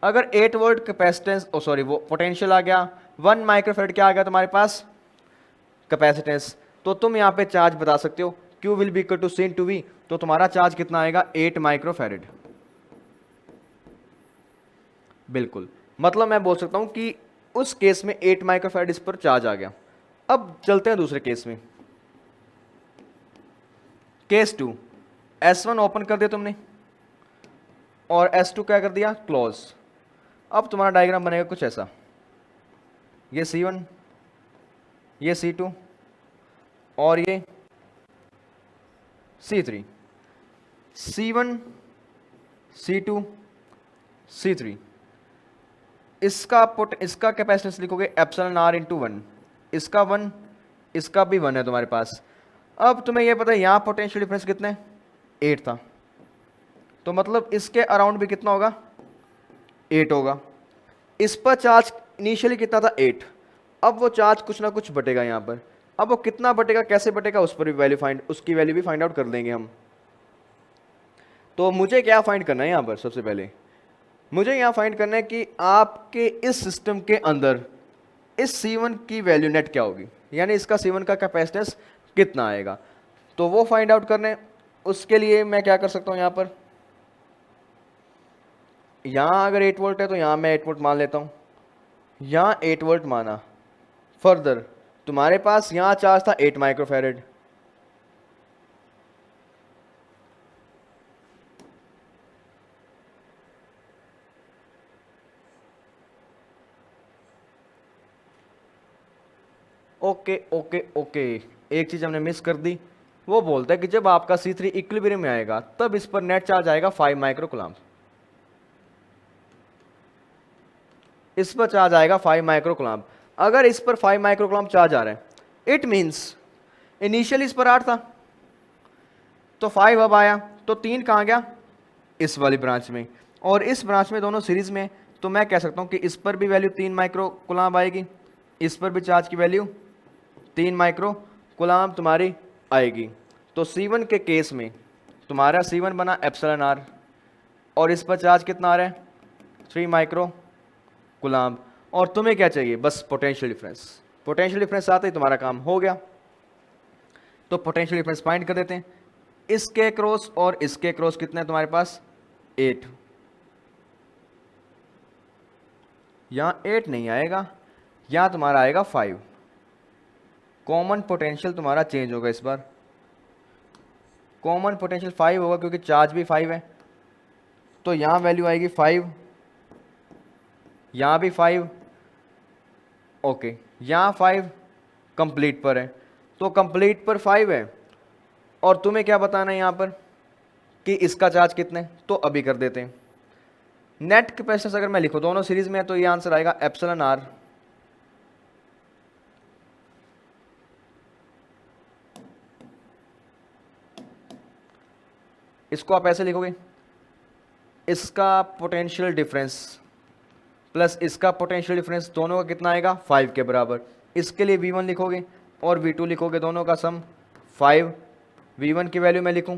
अगर 8 वोल्ट कैपेसिटेंस, ओ सॉरी वो पोटेंशियल आ गया, 1 माइक्रोफैरेड क्या आ गया तुम्हारे पास? कैपेसिटेंस। तो तुम यहां पे चार्ज बता सकते हो, Q will be equal to C into V, तो तुम्हारा चार्ज कितना आएगा? 8 माइक्रोफैरेड। बिल्कुल, मतलब मैं बोल सकता हूं कि उस केस में 8 माइक्रोफैरेड इस पर चार्ज आ गया। अब चलते हैं दूसरे केस में। केस 2, S1 ओपन कर दिया तुमने और S2 क्या कर दिया? क्लोज। अब तुम्हारा डायग्राम बनेगा कुछ ऐसा, ये C1, ये C2 और ये C3। C1, C2, C3, इसका कैपेसिटेंस लिखोगे एप्सिलॉन आर इंटू 1, इसका 1, इसका भी 1 है तुम्हारे पास। अब तुम्हें यह पता है यहाँ पोटेंशियल डिफरेंस कितने? 8 था, तो मतलब इसके अराउंड भी कितना होगा? 8 होगा। इस पर चार्ज इनिशियली कितना था? 8। अब वो चार्ज कुछ ना कुछ बटेगा यहाँ पर, अब वो कितना बटेगा, कैसे बटेगा, उस पर भी उसकी वैल्यू भी फाइंड आउट कर लेंगे हम। तो मुझे क्या फाइंड करना है यहाँ पर? सबसे पहले मुझे यहाँ फाइंड करना है कि आपके इस सिस्टम के अंदर इस C1 की वैल्यू नेट क्या होगी, यानी इसका C1 का कैपेसिटेंस कितना आएगा, तो वो फाइंड आउट करने। उसके लिए मैं क्या कर सकता हूँ, यहाँ पर, यहाँ अगर 8 वोल्ट है तो यहाँ मैं 8 वोल्ट मान लेता हूँ, यहाँ 8 वोल्ट माना। फर्दर तुम्हारे पास यहाँ चार्ज था 8 माइक्रोफैरेड, ओके ओके ओके, एक चीज हमने मिस कर दी। वो बोलता है कि जब आपका C3 इक्विलिब्रियम में आएगा तब इस पर नेट चार्ज आएगा 5 माइक्रो कूलम्ब। इस पर चार्ज आएगा 5 माइक्रो कूलम्ब। अगर इस पर 5 माइक्रो कूलम्ब चार्ज आ रहा है, इट मीन्स इनिशियली इस पर 8 था, तो 5 अब आया, तो 3 कहाँ गया? इस वाली ब्रांच में, और इस ब्रांच में दोनों सीरीज में, तो मैं कह सकता हूँ कि इस पर भी वैल्यू 3 माइक्रो कूलम्ब आएगी। इस पर भी चार्ज की वैल्यू 3 माइक्रो कूलाम तुम्हारी आएगी। तो C1 के केस में तुम्हारा C1 बना एप्सिलॉन आर, और इस पर चार्ज कितना आ रहा है 3 माइक्रो कूलाम। और तुम्हें क्या चाहिए, बस पोटेंशियल डिफरेंस। पोटेंशियल डिफरेंस आते ही तुम्हारा काम हो गया। तो पोटेंशियल डिफरेंस फाइंड कर देते हैं। इसके क्रॉस और इसके क्रॉस कितना है तुम्हारे पास 8। यहां 8 नहीं आएगा, यहां तुम्हारा आएगा 5। कॉमन पोटेंशियल तुम्हारा चेंज होगा इस बार। कॉमन पोटेंशियल 5 होगा क्योंकि चार्ज भी 5 है। तो यहां वैल्यू आएगी 5, यहां भी 5, ओके, यहां 5 कंप्लीट पर है। तो कंप्लीट पर 5 है, और तुम्हें क्या बताना है यहां पर कि इसका चार्ज कितने, तो अभी कर देते हैं। नेट कैपेसिटेंस अगर मैं लिखूं दोनों सीरीज में है तो ये आंसर आएगा एप्सिलॉन आर इसको आप ऐसे लिखोगे, इसका पोटेंशियल डिफरेंस प्लस इसका पोटेंशियल डिफरेंस दोनों का कितना आएगा 5 के बराबर। इसके लिए V1 लिखोगे और V2 लिखोगे, दोनों का सम 5। V1 की वैल्यू मैं लिखूं,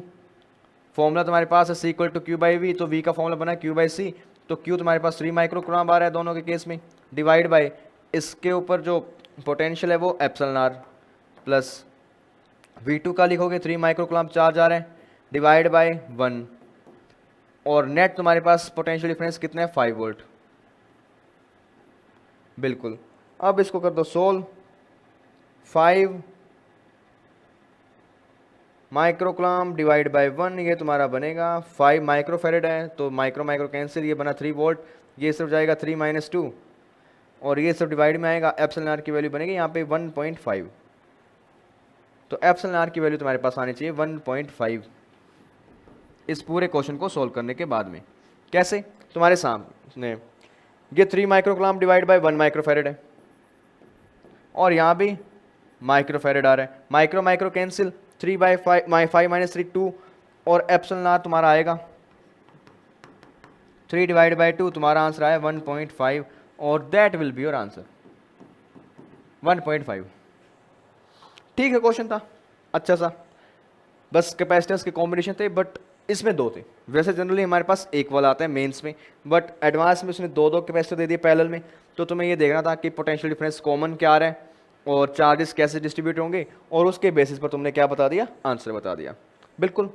फॉर्मूला तुम्हारे पास है C equal to Q by V, तो V का फॉर्मूला बना Q बाई C, तो Q तुम्हारे पास 3 माइक्रो कूलाम आ रहा है दोनों के केस में, डिवाइड बाय इसके ऊपर जो पोटेंशियल है वो एप्सिलॉन आर, प्लस V2 का लिखोगे 3 माइक्रो कूलाम चार्ज आ रहे हैं, डिवाइड बाय 1, और नेट तुम्हारे पास पोटेंशियल डिफरेंस कितना है 5 वोल्ट। बिल्कुल, अब इसको कर दो solve. 5 micro coulomb divide by 1, ये तुम्हारा बनेगा 5 माइक्रो फेरेड है, तो माइक्रो माइक्रो कैंसिल, ये बना 3 वोल्ट, ये सिर्फ जाएगा 3 माइनस 2, और ये सब डिवाइड में आएगा, एप्सिलॉन आर की वैल्यू बनेगी यहाँ पे 1.5। तो एप्सिलॉन आर की वैल्यू तुम्हारे पास आनी चाहिए 1.5 इस पूरे क्वेश्चन को सोल्व करने के बाद में। कैसे, तुम्हारे सामने ये 3 micro coulomb divide by 1 micro farad है, और यहाँ भी माइक्रो फेरेड आ रहा है, micro micro cancel, 3 by 5 minus 3 2, और एप्सिलॉन आर तुम्हारा आएगा 3 डिवाइड बाई 2, तुम्हारा आंसर आया 1.5, और that will be your answer 1.5। ठीक है, क्वेश्चन था अच्छा सा, बस कैपेसिटेंस के कॉम्बिनेशन थे, बट इसमें 2 थे। वैसे जनरली हमारे पास एक वाला आता है मेंस में, बट एडवांस में उसने 2 कैपेसिटर दे दिए पैरेलल में। तो तुम्हें ये देखना था कि पोटेंशियल डिफरेंस कॉमन क्या आ रहा है और चार्जेस कैसे डिस्ट्रीब्यूट होंगे, और उसके बेसिस पर तुमने क्या बता दिया, आंसर बता दिया। बिल्कुल,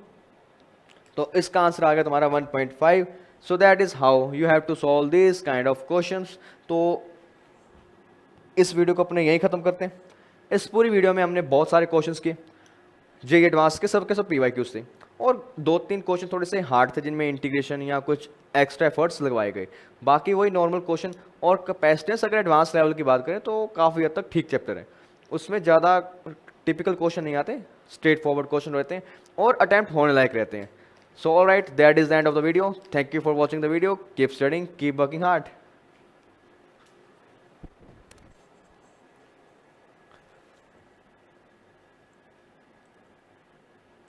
तो इसका आंसर आ गया तुम्हारा 1.5। So that is how you have to solve this kind of questions. तो इस वीडियो को अपने यहीं खत्म करते हैं। इस पूरी वीडियो में हमने बहुत सारे क्वेश्चंस किए, जेईई एडवांस के सब PYQs थे, और 2-3 क्वेश्चन थोड़े से हार्ड थे जिनमें इंटीग्रेशन या कुछ एक्स्ट्रा एफर्ट्स लगवाए गए। बाकी वही नॉर्मल क्वेश्चन, और कैपेसिटेंस अगर एडवांस लेवल की बात करें तो काफ़ी हद तक ठीक चैप्टर है, उसमें ज़्यादा टिपिकल क्वेश्चन नहीं आते, स्ट्रेट फॉरवर्ड क्वेश्चन रहते हैं और अटैम्प्ट होने लायक रहते हैं। So alright, that is the end of the video. Thank you for watching the video. Keep studying, keep working hard.